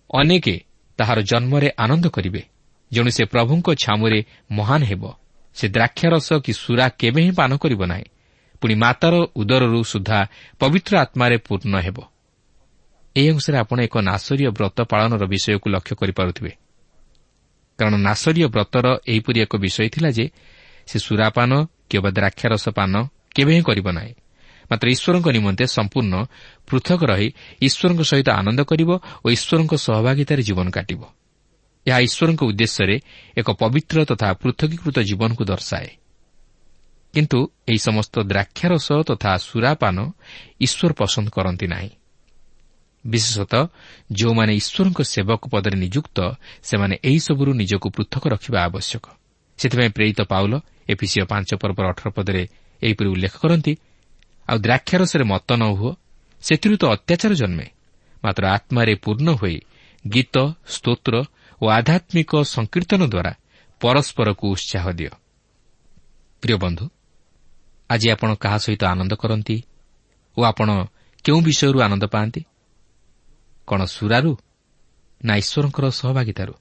ଅନେକେ ତାହାର ଜନ୍ମରେ ଆନନ୍ଦ କରିବେ, ଯେଣୁ ସେ ପ୍ରଭୁଙ୍କ ଛାମୁରେ ମହାନ ହେବ। ସେ ଦ୍ରାକ୍ଷାରସ କି ସୁରା କେବେ ହିଁ ପାନ କରିବ ନାହିଁ, ପୁଣି ମାତାର ଉଦରରୁ ସୁଦ୍ଧା ପବିତ୍ର ଆତ୍ମାରେ ପୂର୍ଣ୍ଣ ହେବ। ଏହି ଅଂଶରେ ଆପଣ ଏକ ନାସରୀୟ ବ୍ରତ ପାଳନର ବିଷୟକୁ ଲକ୍ଷ୍ୟ କରିପାରୁଥିବେ। କାରଣ ନାସରୀୟ ବ୍ରତର ଏହିପରି ଏକ ବିଷୟ ଥିଲା ଯେ ସେ ସୁରାପାନ କିମ୍ବା ଦ୍ରାକ୍ଷାରସ ପାନ କେବେ ହିଁ କରିବ ନାହିଁ, ମାତ୍ର ଈଶ୍ୱରଙ୍କ ନିମନ୍ତେ ସମ୍ପୂର୍ଣ୍ଣ ପୃଥକ ରହି ଈଶ୍ୱରଙ୍କ ସହିତ ଆନନ୍ଦ କରିବ ଓ ଈଶ୍ୱରଙ୍କ ସହଭାଗିତାରେ ଜୀବନ କାଟିବ। ଏହା ଈଶ୍ୱରଙ୍କ ଉଦ୍ଦେଶ୍ୟରେ ଏକ ପବିତ୍ର ତଥା ପୃଥକୀକୃତ ଜୀବନକୁ ଦର୍ଶାଏ। କିନ୍ତୁ ଏହି ସମସ୍ତ ଦ୍ରାକ୍ଷାରସ ତଥା ସୁରାପାନ ଈଶ୍ୱର ପସନ୍ଦ କରନ୍ତି ନାହିଁ। ବିଶେଷତଃ ଯେଉଁମାନେ ଈଶ୍ୱରଙ୍କ ସେବକ ପଦରେ ନିଯୁକ୍ତ, ସେମାନେ ଏହିସବୁରୁ ନିଜକୁ ପୃଥକ ରଖିବା ଆବଶ୍ୟକ। ସେଥିପାଇଁ ପ୍ରେରିତ ପାଉଲ ଏଫେସୀୟ 5 ପର୍ବର 18 ପଦରେ ଏହିପରି ଉଲ୍ଲେଖ କରନ୍ତି, ଆଉ ଦ୍ରାକ୍ଷାରସରେ ମତ ନ ହୁଅ, ସେଥିରୁ ତ ଅତ୍ୟାଚାର ଜନ୍ମେ, ମାତ୍ର ଆତ୍ମାରେ ପୂର୍ଣ୍ଣ ହୋଇ ଗୀତ, ସ୍ତୋତ୍ର ଓ ଆଧ୍ୟାତ୍ମିକ ସଂକୀର୍ତ୍ତନ ଦ୍ୱାରା ପରସ୍ପରକୁ ଉତ୍ସାହ ଦିଅ। ପ୍ରିୟ ବନ୍ଧୁ, ଆଜି ଆପଣ କାହା ସହିତ ଆନନ୍ଦ କରନ୍ତି ଓ ଆପଣ କେଉଁ ବିଷୟରୁ ଆନନ୍ଦ ପାଆନ୍ତି? କ'ଣ ସୁରାରୁ ନା ଈଶ୍ୱରଙ୍କର ସହଭାଗିତାରୁ?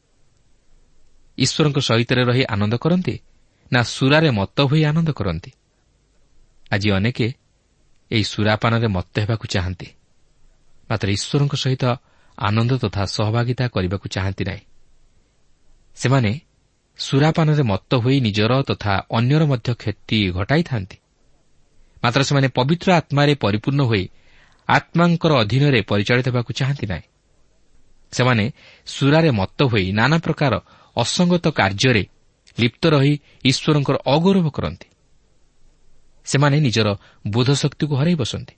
ଈଶ୍ୱରଙ୍କ ସହିତ ରହି ଆନନ୍ଦ କରନ୍ତି ନା ସୁରାରେ ମତ ହୋଇ ଆନନ୍ଦ କରନ୍ତି? ଆଜି ଅନେକେ ଏହି ସୁରାପାନରେ ମତ୍ତ ହେବାକୁ ଚାହାନ୍ତି, ମାତ୍ର ଈଶ୍ୱରଙ୍କ ସହିତ ଆନନ୍ଦ ତଥା ସହଭାଗିତା କରିବାକୁ ଚାହାନ୍ତି ନାହିଁ। ସେମାନେ ସୁରାପାନରେ ମତ୍ତ ହୋଇ ନିଜର ତଥା ଅନ୍ୟର ମଧ୍ୟ କ୍ଷତି ଘଟାଇଥାନ୍ତି। ମାତ୍ର ସେମାନେ ପବିତ୍ର ଆତ୍ମାରେ ପରିପୂର୍ଣ୍ଣ ହୋଇ ଆତ୍ମାଙ୍କର ଅଧୀନରେ ପରିଚାଳିତ ହେବାକୁ ଚାହାନ୍ତି ନାହିଁ। ସେମାନେ ସୁରାରେ ମତ୍ତ ହୋଇ ନାନା ପ୍ରକାର ଅସଙ୍ଗତ କାର୍ଯ୍ୟରେ ଲିପ୍ତ ରହି ଈଶ୍ୱରଙ୍କର ଅଗୌରବ କରନ୍ତି। ସେମାନେ ନିଜର ବୋଧଶକ୍ତିକୁ ହରାଇ ବସନ୍ତି।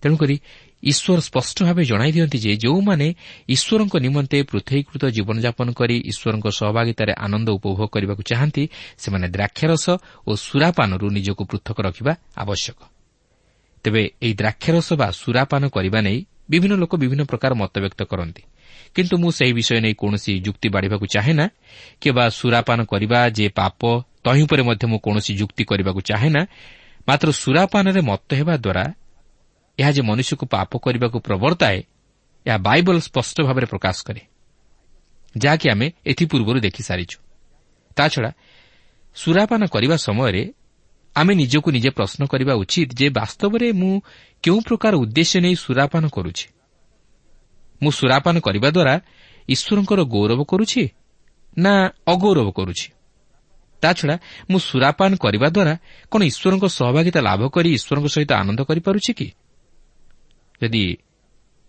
ତେଣୁକରି ଈଶ୍ୱର ସ୍ପଷ୍ଟ ଭାବେ ଜଣାଇ ଦିଅନ୍ତି ଯେ ଯେଉଁମାନେ ଈଶ୍ୱରଙ୍କ ନିମନ୍ତେ ପୃଥକୀକୃତ ଜୀବନଯାପନ କରି ଈଶ୍ୱରଙ୍କ ସହଭାଗିତାରେ ଆନନ୍ଦ ଉପଭୋଗ କରିବାକୁ ଚାହାନ୍ତି, ସେମାନେ ଦ୍ରାକ୍ଷାରସ ଓ ସୁରାପାନରୁ ନିଜକୁ ପୃଥକ ରଖିବା ଆବଶ୍ୟକ। ତେବେ ଏହି ଦ୍ରାକ୍ଷାରସ ବା ସୁରାପାନ କରିବା ନେଇ ବିଭିନ୍ନ ଲୋକ ବିଭିନ୍ନ ପ୍ରକାର ମତବ୍ୟକ୍ତ କରନ୍ତି। କିନ୍ତୁ ମୁଁ ସେହି ବିଷୟ ନେଇ କୌଣସି ଯୁକ୍ତି ବାଢ଼ିବାକୁ ଚାହେଁ ନା, କିମ୍ବା ସୁରାପାନ କରିବା ଯେ ପାପ ତହିଁ ଉପରେ ମଧ୍ୟ ମୁଁ କୌଣସି ଯୁକ୍ତି କରିବାକୁ ଚାହେଁ ନା। ମାତ୍ର ସୁରାପାନରେ ମତ୍ତ ହେବା ଦ୍ୱାରା ଏହା ଯେ ମନୁଷ୍ୟକୁ ପାପ କରିବାକୁ ପ୍ରବର୍ତ୍ତାଏ, ଏହା ବାଇବଲ ସ୍ପଷ୍ଟ ଭାବରେ ପ୍ରକାଶ କରେ, ଯାହାକି ଆମେ ଏଥିପୂର୍ବରୁ ଦେଖିସାରିଛୁ। ତାଛଡ଼ା ସୁରାପାନ କରିବା ସମୟରେ ଆମେ ନିଜକୁ ନିଜେ ପ୍ରଶ୍ନ କରିବା ଉଚିତ ଯେ ବାସ୍ତବରେ ମୁଁ କେଉଁ ପ୍ରକାର ଉଦ୍ଦେଶ୍ୟ ନେଇ ସୁରାପାନ କରୁଛି। ମୁଁ ସୁରାପାନ କରିବା ଦ୍ୱାରା ଈଶ୍ୱରଙ୍କର ଗୌରବ କରୁଛି ନା ଅଗୌରବ କରୁଛି? ତାଛଡ଼ା ମୁଁ ସୁରାପାନ କରିବା ଦ୍ୱାରା କ'ଣ ଈଶ୍ୱରଙ୍କ ସହଭାଗିତା ଲାଭ କରି ଈଶ୍ୱରଙ୍କ ସହିତ ଆନନ୍ଦ କରିପାରୁଛି କି? ଯଦି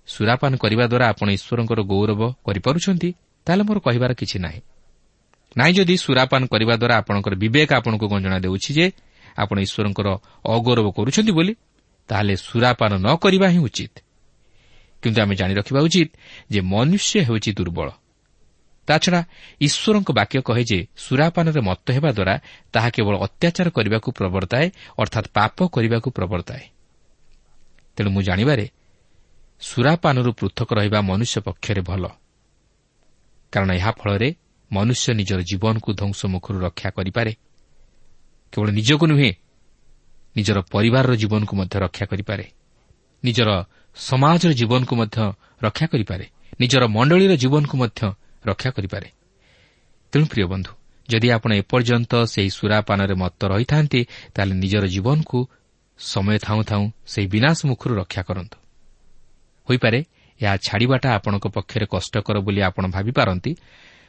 ସୁରାପାନ କରିବା ଦ୍ୱାରା ଆପଣ ଈଶ୍ୱରଙ୍କର ଗୌରବ କରିପାରୁଛନ୍ତି, ତାହେଲେ ମୋର କହିବାର କିଛି ନାହିଁ। ନାହିଁ ଯଦି ସୁରାପାନ କରିବା ଦ୍ୱାରା ଆପଣଙ୍କର ବିବେକ ଆପଣଙ୍କୁ ଗଞ୍ଜଣା ଦେଉଛି ଯେ ଆପଣ ଈଶ୍ୱରଙ୍କର ଅଗୌରବ କରୁଛନ୍ତି ବୋଲି, ତାହେଲେ ସୁରାପାନ ନ କରିବା ହିଁ ଉଚିତ। କିନ୍ତୁ ଆମେ ଜାଣି ରଖିବା ଉଚିତ ଯେ ମନୁଷ୍ୟ ହେଉଛି ଦୁର୍ବଳ। ତାଛଡ଼ା ଈଶ୍ୱରଙ୍କ ବାକ୍ୟ କହେ ଯେ ସୁରାପାନରେ ମତ୍ତ ହେବା ଦ୍ୱାରା ତାହା କେବଳ ଅତ୍ୟାଚାର କରିବାକୁ ପ୍ରବର୍ତ୍ତାଏ, ଅର୍ଥାତ୍ ପାପ କରିବାକୁ ପ୍ରବର୍ତ୍ତାଏ। ତେଣୁ ମୁଁ ଜାଣିବାରେ ସୁରାପାନରୁ ପୃଥକ ରହିବା ମନୁଷ୍ୟ ପକ୍ଷରେ ଭଲ, କାରଣ ଏହା ଫଳରେ ମନୁଷ୍ୟ ନିଜର ଜୀବନକୁ ଧ୍ୱଂସ ମୁଖରୁ ରକ୍ଷା କରିପାରେ। କେବଳ ନିଜକୁ ନୁହେଁ, ନିଜର ପରିବାରର ଜୀବନକୁ ମଧ୍ୟ ରକ୍ଷା କରିପାରେ, ନିଜର ସମାଜର ଜୀବନକୁ ମଧ୍ୟ ରକ୍ଷା କରିପାରେ, ନିଜର ମଣ୍ଡଳୀର ଜୀବନକୁ ମଧ୍ୟ ରକ୍ଷା କରିପାରେ। ତେଣୁ ପ୍ରିୟ ବନ୍ଧୁ, ଯଦି ଆପଣ ଏପର୍ଯ୍ୟନ୍ତ ସେହି ସୁରାପାନରେ ମତ୍ତ ରହିଥାନ୍ତି, ତାହେଲେ ନିଜର ଜୀବନକୁ ସମୟ ଥାଉଁ ଥାଉଁ ସେହି ବିନାଶ ମୁଖରୁ ରକ୍ଷା କରନ୍ତୁ। ହୋଇପାରେ ଏହା ଛାଡ଼ିବାଟା ଆପଣଙ୍କ ପକ୍ଷରେ କଷ୍ଟକର ବୋଲି ଆପଣ ଭାବିପାରନ୍ତି।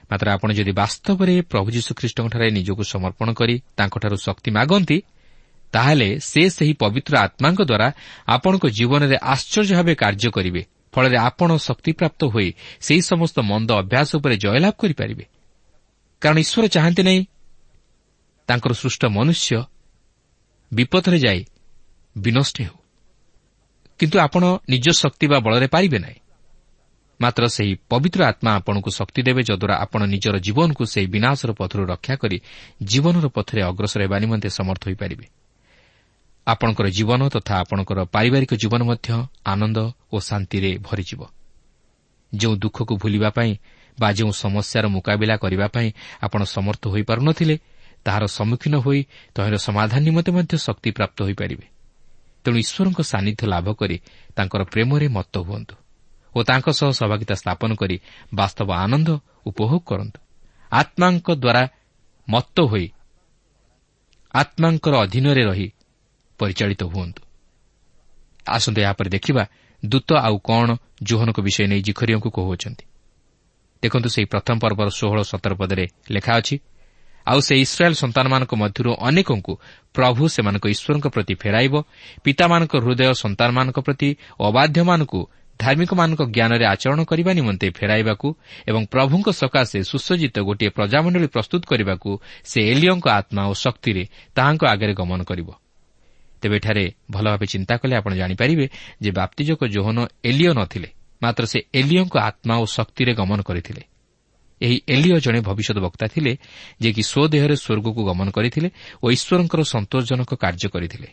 ମାତ୍ର ଆପଣ ଯଦି ବାସ୍ତବରେ ପ୍ରଭୁ ଯୀଶୁଖ୍ରୀଷ୍ଟଙ୍କଠାରେ ନିଜକୁ ସମର୍ପଣ କରି ତାଙ୍କଠାରୁ ଶକ୍ତି ମାଗନ୍ତି, ତାହେଲେ ସେ ସେହି ପବିତ୍ର ଆତ୍ମାଙ୍କ ଦ୍ୱାରା ଆପଣଙ୍କ ଜୀବନରେ ଆଶ୍ଚର୍ଯ୍ୟ ଭାବେ କାର୍ଯ୍ୟ କରିବେ। ଫଳରେ ଆପଣ ଶକ୍ତିପ୍ରାପ୍ତ ହୋଇ ସେହି ସମସ୍ତ ମନ୍ଦ ଅଭ୍ୟାସ ଉପରେ ଜୟଲାଭ କରିପାରିବେ। କାରଣ ଈଶ୍ୱର ଚାହାନ୍ତି ନାହିଁ ତାଙ୍କର ସୃଷ୍ଟ ମନୁଷ୍ୟ ବିପଦରେ ଯାଇ ବିନଷ୍ଟ ହେଉ। କିନ୍ତୁ ଆପଣ ନିଜ ଶକ୍ତି ବା ବଳରେ ପାରିବେ ନାହିଁ। ମାତ୍ର ସେହି ପବିତ୍ର ଆତ୍ମା ଆପଣଙ୍କୁ ଶକ୍ତି ଦେବେ, ଯଦ୍ୱାରା ଆପଣ ନିଜର ଜୀବନକୁ ସେହି ବିନାଶର ପଥରୁ ରକ୍ଷା କରି ଜୀବନର ପଥରେ ଅଗ୍ରସର ହେବା ନିମନ୍ତେ ସମର୍ଥ ହୋଇପାରିବେ। ଆପଣଙ୍କର ଜୀବନ ତଥା ଆପଣଙ୍କର ପାରିବାରିକ ଜୀବନ ମଧ୍ୟ ଆନନ୍ଦ ଓ ଶାନ୍ତିରେ ଭରିଯିବ। ଯେଉଁ ଦୁଃଖକୁ ଭୁଲିବା ପାଇଁ ବା ଯେଉଁ ସମସ୍ୟାର ମୁକାବିଲା କରିବା ପାଇଁ ଆପଣ ସମର୍ଥ ହୋଇପାରୁନଥିଲେ, ତାହାର ସମ୍ମୁଖୀନ ହୋଇ ତହିଁର ସମାଧାନ ନିମନ୍ତେ ମଧ୍ୟ ଶକ୍ତିପ୍ରାପ୍ତ ହୋଇପାରିବେ। ତେଣୁ ଈଶ୍ୱରଙ୍କ ସାନ୍ନିଧ୍ୟ ଲାଭ କରି ତାଙ୍କର ପ୍ରେମରେ ମତ୍ତ ହୁଅନ୍ତୁ ଓ ତାଙ୍କ ସହ ସହଭାଗିତା ସ୍ଥାପନ କରି ବାସ୍ତବ ଆନନ୍ଦ ଉପଭୋଗ କରନ୍ତୁ। ଆତ୍ମାଙ୍କ ଦ୍ୱାରା ମତ୍ତ ହୋଇ ଆତ୍ମାଙ୍କର ଅଧୀନରେ ରହି ପରିଚାଳିତ ହୁଅନ୍ତୁ। ଆସନ୍ତୁ ଏହାପରେ ଦେଖିବା ଦୂତ ଆଉ କ'ଣ ଯୋହନଙ୍କ ବିଷୟ ନେଇ ଜିଖରିୟଙ୍କୁ କହୁଅଛନ୍ତି। ଦେଖନ୍ତୁ, ସେହି ପ୍ରଥମ ପର୍ବର 16-17 ପଦରେ ଲେଖା ଅଛି, ଆଉ ସେ ଇସ୍ରାଏଲ୍ ସନ୍ତାନମାନଙ୍କ ମଧ୍ୟରୁ ଅନେକଙ୍କୁ ପ୍ରଭୁ ସେମାନଙ୍କ ଈଶ୍ୱରଙ୍କ ପ୍ରତି ଫେରାଇବ। ପିତାମାନଙ୍କ ହୃଦୟ ସନ୍ତାନମାନଙ୍କ ପ୍ରତି, ଅବାଧ୍ୟମାନଙ୍କୁ ଧାର୍ମିକମାନଙ୍କ ଜ୍ଞାନରେ ଆଚରଣ କରିବା ନିମନ୍ତେ ଫେରାଇବାକୁ ଏବଂ ପ୍ରଭୁଙ୍କ ସକାଶେ ସୁସଜ୍ଜିତ ଗୋଟିଏ ପ୍ରଜାମଣ୍ଡଳୀ ପ୍ରସ୍ତୁତ କରିବାକୁ ସେ ଏଲିୟଙ୍କ ଆତ୍ମା ଓ ଶକ୍ତିରେ ତାହାଙ୍କ ଆଗରେ ଗମନ କରିବ। ତେବେ ଏଠାରେ ଭଲ ଭାବେ ଚିନ୍ତା କଲେ ଆପଣ ଜାଣିପାରିବେ ଯେ ବାପ୍ତିଜକ ଯୋହନ ଏଲିୟ ନ ଥିଲେ, ମାତ୍ର ସେ ଏଲିୟଙ୍କ ଆତ୍ମା ଓ ଶକ୍ତିରେ ଗମନ କରିଥିଲେ। ଏହି ଏଲିୟ ଜଣେ ଭବିଷ୍ୟତ ବକ୍ତା ଥିଲେ, ଯିଏକି ସ୍ୱଦେହରେ ସ୍ୱର୍ଗକୁ ଗମନ କରିଥିଲେ ଓ ଈଶ୍ୱରଙ୍କର ସନ୍ତୋଷଜନକ କାର୍ଯ୍ୟ କରିଥିଲେ।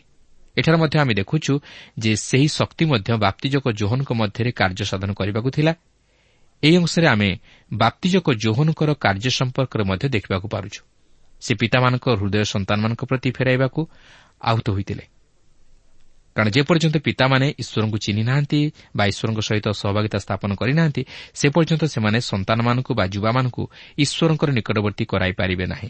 ଏଠାରେ ମଧ୍ୟ ଆମେ ଦେଖୁଛୁ ଯେ ସେହି ଶକ୍ତି ମଧ୍ୟ ବାପ୍ତିଜକ ଯୋହନଙ୍କ ମଧ୍ୟରେ କାର୍ଯ୍ୟ ସାଧନ କରିବାକୁ ଥିଲା। ଏହି ଅଂଶରେ ଆମେ ବାପ୍ତିଜକ ଯୋହନଙ୍କର କାର୍ଯ୍ୟ ସମ୍ପର୍କରେ ମଧ୍ୟ ଦେଖିବାକୁ ପାରୁଛୁ। ସେ ପିତାମାନଙ୍କ ହୃଦୟ ସନ୍ତାନମାନଙ୍କ ପ୍ରତି ଫେରାଇବାକୁ ଆହୁତ ହୋଇଥିଲେ, କାରଣ ଯେପର୍ଯ୍ୟନ୍ତ ପିତାମାନେ ଈଶ୍ୱରଙ୍କୁ ଚିହ୍ନି ନାହାନ୍ତି ବା ଈଶ୍ୱରଙ୍କ ସହିତ ସହଭାଗିତା ସ୍ଥାପନ କରିନାହାନ୍ତି, ସେ ପର୍ଯ୍ୟନ୍ତ ସେମାନେ ସନ୍ତାନମାନଙ୍କୁ ବା ଯୁବାମାନଙ୍କୁ ଈଶ୍ୱରଙ୍କର ନିକଟବର୍ତ୍ତୀ କରାଇପାରିବେ ନାହିଁ।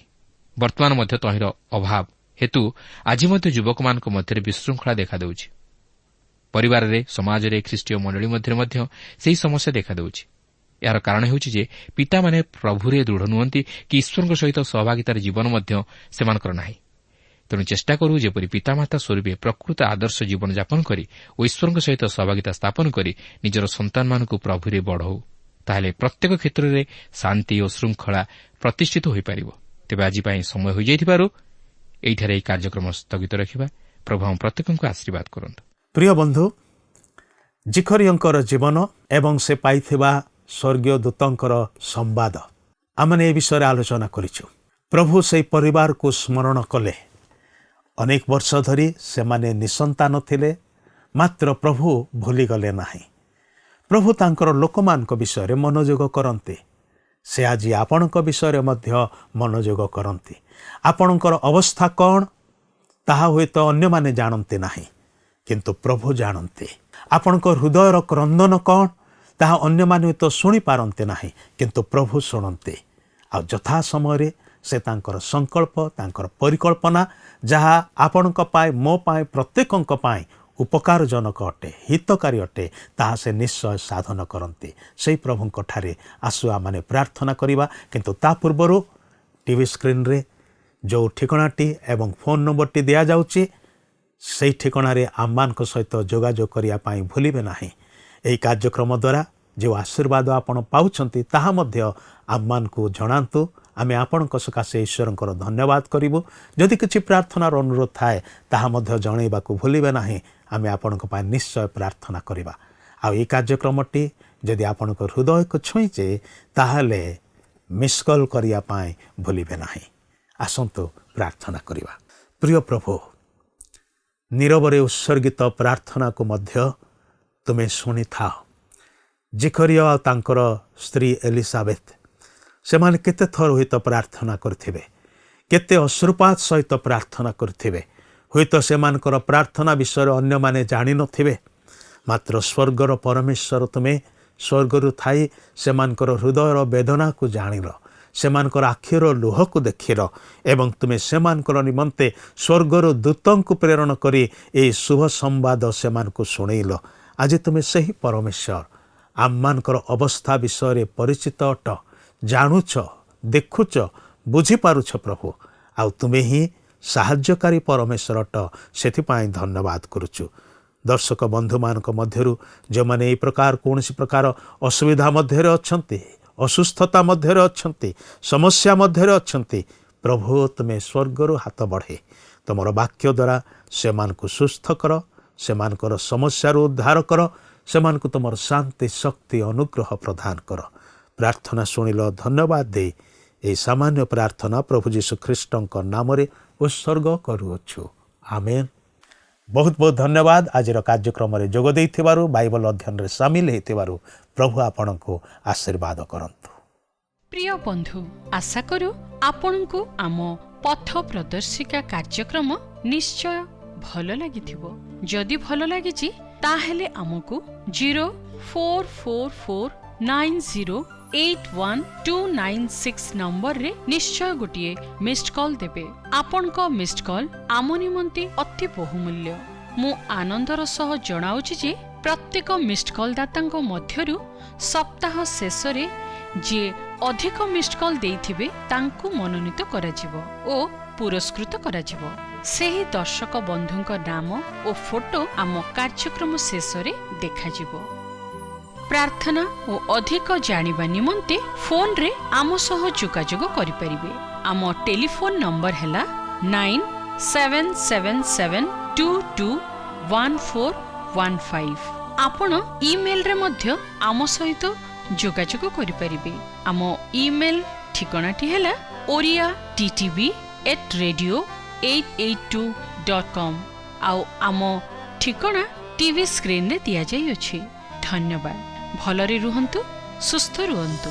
ବର୍ତ୍ତମାନ ମଧ୍ୟ ତହିଁର ଅଭାବ ହେତୁ ଆଜି ମଧ୍ୟ ଯୁବକମାନଙ୍କ ମଧ୍ୟରେ ବିଶୃଙ୍ଖଳା ଦେଖାଦେଉଛି। ପରିବାରରେ, ସମାଜରେ, ଖ୍ରୀଷ୍ଟୀୟ ମଣ୍ଡଳୀ ମଧ୍ୟରେ ମଧ୍ୟ ସେହି ସମସ୍ୟା ଦେଖାଦେଉଛି। ଏହାର କାରଣ ହେଉଛି ଯେ ପିତାମାନେ ପ୍ରଭୁରେ ଦୃଢ଼ ନୁହନ୍ତି କି ଈଶ୍ୱରଙ୍କ ସହିତ ସହଭାଗିତାର ଜୀବନ ମଧ୍ୟ ସେମାନଙ୍କର ନାହିଁ। ତେଣୁ ଚେଷ୍ଟା କରୁ ଯେପରି ପିତାମାତା ସ୍ୱରୂପେ ପ୍ରକୃତ ଆଦର୍ଶ ଜୀବନଯାପନ କରି ଓ ଈଶ୍ୱରଙ୍କ ସହିତ ସହଭାଗିତା ସ୍ଥାପନ କରି ନିଜର ସନ୍ତାନମାନଙ୍କୁ ପ୍ରଭୁରେ ବଢ଼ାଉ। ତାହେଲେ ପ୍ରତ୍ୟେକ କ୍ଷେତ୍ରରେ ଶାନ୍ତି ଓ ଶୃଙ୍ଖଳା ପ୍ରତିଷ୍ଠିତ ହୋଇପାରିବ। ତେବେ ଆଜି ପାଇଁ ସମୟ ହୋଇଯାଇଥିବାରୁ ଏହିଠାରେ ଏହି କାର୍ଯ୍ୟକ୍ରମ ସ୍ଥଗିତ ରଖିବା। ପ୍ରଭୁ ଆମ ପ୍ରତ୍ୟେକଙ୍କୁ ଆଶୀର୍ବାଦ କରନ୍ତୁ। ପ୍ରିୟ ବନ୍ଧୁ, ଜିଖରିୟଙ୍କର ଜୀବନ ଏବଂ ସେ ପାଇଥିବା ସ୍ୱର୍ଗୀୟ ଦୂତଙ୍କର ସମ୍ବାଦ ଆମେ ଏ ବିଷୟରେ ଆଲୋଚନା କରିଛୁ। ପ୍ରଭୁ ସେହି ପରିବାରକୁ ସ୍ମରଣ କଲେ। ଅନେକ ବର୍ଷ ଧରି ସେମାନେ ନିସନ୍ତାନ ଥିଲେ, ମାତ୍ର ପ୍ରଭୁ ଭୁଲିଗଲେ ନାହିଁ। ପ୍ରଭୁ ତାଙ୍କର ଲୋକମାନଙ୍କ ବିଷୟରେ ମନୋଯୋଗ କରନ୍ତି। ସେ ଆଜି ଆପଣଙ୍କ ବିଷୟରେ ମଧ୍ୟ ମନୋଯୋଗ କରନ୍ତି। ଆପଣଙ୍କର ଅବସ୍ଥା କ'ଣ ତାହା ହୁଏତ ଅନ୍ୟମାନେ ଜାଣନ୍ତି ନାହିଁ, କିନ୍ତୁ ପ୍ରଭୁ ଜାଣନ୍ତି। ଆପଣଙ୍କ ହୃଦୟର କ୍ରନ୍ଦନ କ'ଣ ତାହା ଅନ୍ୟମାନେ ହୁଏତ ଶୁଣିପାରନ୍ତି ନାହିଁ, କିନ୍ତୁ ପ୍ରଭୁ ଶୁଣନ୍ତି। ଆଉ ଯଥା ସମୟରେ ସେ ତାଙ୍କର ସଂକଳ୍ପ, ତାଙ୍କର ପରିକଳ୍ପନା ଯାହା ଆପଣଙ୍କ ପାଇଁ, ମୋ ପାଇଁ, ପ୍ରତ୍ୟେକଙ୍କ ପାଇଁ ଉପକାରଜନକ ଅଟେ, ହିତକାରୀ ଅଟେ, ତାହା ସେ ନିଶ୍ଚୟ ସାଧନ କରନ୍ତି। ସେହି ପ୍ରଭୁଙ୍କଠାରେ ଆସୁ ଆମେ ପ୍ରାର୍ଥନା କରିବା। କିନ୍ତୁ ତା ପୂର୍ବରୁ ଟିଭି ସ୍କ୍ରିନ୍ରେ ଯେଉଁ ଠିକଣାଟି ଏବଂ ଫୋନ୍ ନମ୍ବରଟି ଦିଆଯାଉଛି, ସେହି ଠିକଣାରେ ଆମମାନଙ୍କ ସହିତ ଯୋଗାଯୋଗ କରିବା ପାଇଁ ଭୁଲିବେ ନାହିଁ। ଏହି କାର୍ଯ୍ୟକ୍ରମ ଦ୍ୱାରା ଯେଉଁ ଆଶୀର୍ବାଦ ଆପଣ ପାଉଛନ୍ତି ତାହା ମଧ୍ୟ ଆମମାନଙ୍କୁ ଜଣାନ୍ତୁ। ଆମେ ଆପଣଙ୍କ ସକାଶେ ଈଶ୍ୱରଙ୍କର ଧନ୍ୟବାଦ କରିବୁ। ଯଦି କିଛି ପ୍ରାର୍ଥନାର ଅନୁରୋଧ ଥାଏ ତାହା ମଧ୍ୟ ଜଣାଇବାକୁ ଭୁଲିବେ ନାହିଁ। ଆମେ ଆପଣଙ୍କ ପାଇଁ ନିଶ୍ଚୟ ପ୍ରାର୍ଥନା କରିବା। ଆଉ ଏହି କାର୍ଯ୍ୟକ୍ରମଟି ଯଦି ଆପଣଙ୍କ ହୃଦୟକୁ ଛୁଇଁଛେ ତାହେଲେ ମିସ୍ କଲ୍ କରିବା ପାଇଁ ଭୁଲିବେ ନାହିଁ। ଆସନ୍ତୁ ପ୍ରାର୍ଥନା କରିବା। ପ୍ରିୟ ପ୍ରଭୁ, ନୀରବରେ ଉତ୍ସର୍ଗିତ ପ୍ରାର୍ଥନାକୁ ମଧ୍ୟ ତୁମେ ଶୁଣିଥାଅ। ଜିଖରିୟ ଆଉ ତାଙ୍କର ସ୍ତ୍ରୀ ଏଲିସାବେଥ, ସେମାନେ କେତେ ଥର ହୁଏତ ପ୍ରାର୍ଥନା କରିଥିବେ, କେତେ ଅଶ୍ରୁପାତ ସହିତ ପ୍ରାର୍ଥନା କରିଥିବେ। ହୁଏତ ସେମାନଙ୍କର ପ୍ରାର୍ଥନା ବିଷୟରେ ଅନ୍ୟମାନେ ଜାଣିନଥିବେ, ମାତ୍ର ସ୍ୱର୍ଗର ପରମେଶ୍ୱର ତୁମେ ସ୍ୱର୍ଗରୁ ଥାଇ ସେମାନଙ୍କର ହୃଦୟର ବେଦନାକୁ ଜାଣିଲ, ସେମାନଙ୍କର ଆଖିର ଲୁହକୁ ଦେଖିଲ ଏବଂ ତୁମେ ସେମାନଙ୍କର ନିମନ୍ତେ ସ୍ୱର୍ଗରୁ ଦୂତଙ୍କୁ ପ୍ରେରଣ କରି ଏହି ଶୁଭ ସମ୍ବାଦ ସେମାନଙ୍କୁ ଶୁଣେଇଲ। ଆଜି ତୁମେ ସେହି ପରମେଶ୍ୱର, ଆମମାନଙ୍କର ଅବସ୍ଥା ବିଷୟରେ ପରିଚିତ ଅଟ, ଜାଣୁଛ, ଦେଖୁଛ, ବୁଝିପାରୁଛ ପ୍ରଭୁ। ଆଉ ତୁମେ ହିଁ ସାହାଯ୍ୟକାରୀ ପରମେଶ୍ୱର ଅଟ। ସେଥିପାଇଁ ଧନ୍ୟବାଦ କରୁଛୁ। ଦର୍ଶକ ବନ୍ଧୁମାନଙ୍କ ମଧ୍ୟରୁ ଯେଉଁମାନେ ଏହି ପ୍ରକାର କୌଣସି ପ୍ରକାର ଅସୁବିଧା ମଧ୍ୟରେ ଅଛନ୍ତି, ଅସୁସ୍ଥତା ମଧ୍ୟରେ ଅଛନ୍ତି, ସମସ୍ୟା ମଧ୍ୟରେ ଅଛନ୍ତି, ପ୍ରଭୁ ତୁମେ ସ୍ୱର୍ଗରୁ ହାତ ବଢ଼େ ତୁମର ବାକ୍ୟ ଦ୍ୱାରା ସେମାନଙ୍କୁ ସୁସ୍ଥ କର, ସେମାନଙ୍କର ସମସ୍ୟାରୁ ଉଦ୍ଧାର କର, ସେମାନଙ୍କୁ ତୁମର ଶାନ୍ତି, ଶକ୍ତି, ଅନୁଗ୍ରହ ପ୍ରଦାନ କର। ପ୍ରାର୍ଥନା ଶୁଣିଲ, ଧନ୍ୟବାଦ ଦେଇ ଏହି ସାମାନ୍ୟ ପ୍ରାର୍ଥନା ପ୍ରଭୁ ଯୀଶୁ ଖ୍ରୀଷ୍ଟଙ୍କ ନାମରେ ଉତ୍ସର୍ଗ କରୁଅଛୁ। ଆମେନ୍। ବହୁତ ବହୁତ ଧନ୍ୟବାଦ ଆଜିର କାର୍ଯ୍ୟକ୍ରମରେ ଯୋଗ ଦେଇଥିବାରୁ, ବାଇବଲ ଅଧ୍ୟୟନରେ ସାମିଲ ହୋଇଥିବାରୁ। ପ୍ରଭୁ ଆପଣଙ୍କୁ ଆଶୀର୍ବାଦ କରନ୍ତୁ। ପ୍ରିୟ ବନ୍ଧୁ, ଆଶା କରୁ ଆପଣଙ୍କୁ ଆମ ପଥ ପ୍ରଦର୍ଶିକା କାର୍ଯ୍ୟକ୍ରମ ନିଶ୍ଚୟ ଭଲ ଲାଗିଥିବ। ଯଦି ଭଲ ଲାଗିଛି ତାହେଲେ ଆମକୁ 044490812996 ନମ୍ବରରେ ନିଶ୍ଚୟ ଗୋଟିଏ ମିସ୍ଡ କଲ୍ ଦେବେ। ଆପଣଙ୍କ ମିସ୍ଡ କଲ୍ ଆମ ନିମନ୍ତେ ଅତି ବହୁମୂଲ୍ୟ। ମୁଁ ଆନନ୍ଦର ସହ ଜଣାଉଛି ଯେ ପ୍ରତ୍ୟେକ ମିସ୍ଡ କଲ୍ ଦାତାଙ୍କ ମଧ୍ୟରୁ ସପ୍ତାହ ଶେଷରେ ଯିଏ ଅଧିକ ମିସ୍ଡ କଲ୍ ଦେଇଥିବେ ତାଙ୍କୁ ମନୋନୀତ କରାଯିବ ଓ ପୁରସ୍କୃତ କରାଯିବ। ସେହି ଦର୍ଶକ ବନ୍ଧୁଙ୍କ ନାମ ଓ ଫଟୋ ଆମ କାର୍ଯ୍ୟକ୍ରମ ଶେଷରେ ଦେଖାଯିବ। ପ୍ରାର୍ଥନା ଓ ଅଧିକ ଜାଣିବା ନିମନ୍ତେ ଫୋନରେ ଆମ ସହ ଯୋଗାଯୋଗ କରିପାରିବେ। ଆମ ଟେଲିଫୋନ ନମ୍ବର ହେଲା 9777221415। ଆପଣ ଇମେଲରେ ମଧ୍ୟ ଆମ ସହିତ ଯୋଗାଯୋଗ କରିପାରିବେ। ଆମ ଇମେଲ ଠିକଣାଟି ହେଲା oriattv@radio882.com। ଆଉ ଆମ ଠିକଣା ଟିଭି ସ୍କ୍ରିନରେ ଦିଆଯାଇଅଛି। ଧନ୍ୟବାଦ। ଭଲରେ ରୁହନ୍ତୁ, ସୁସ୍ଥ ରୁହନ୍ତୁ।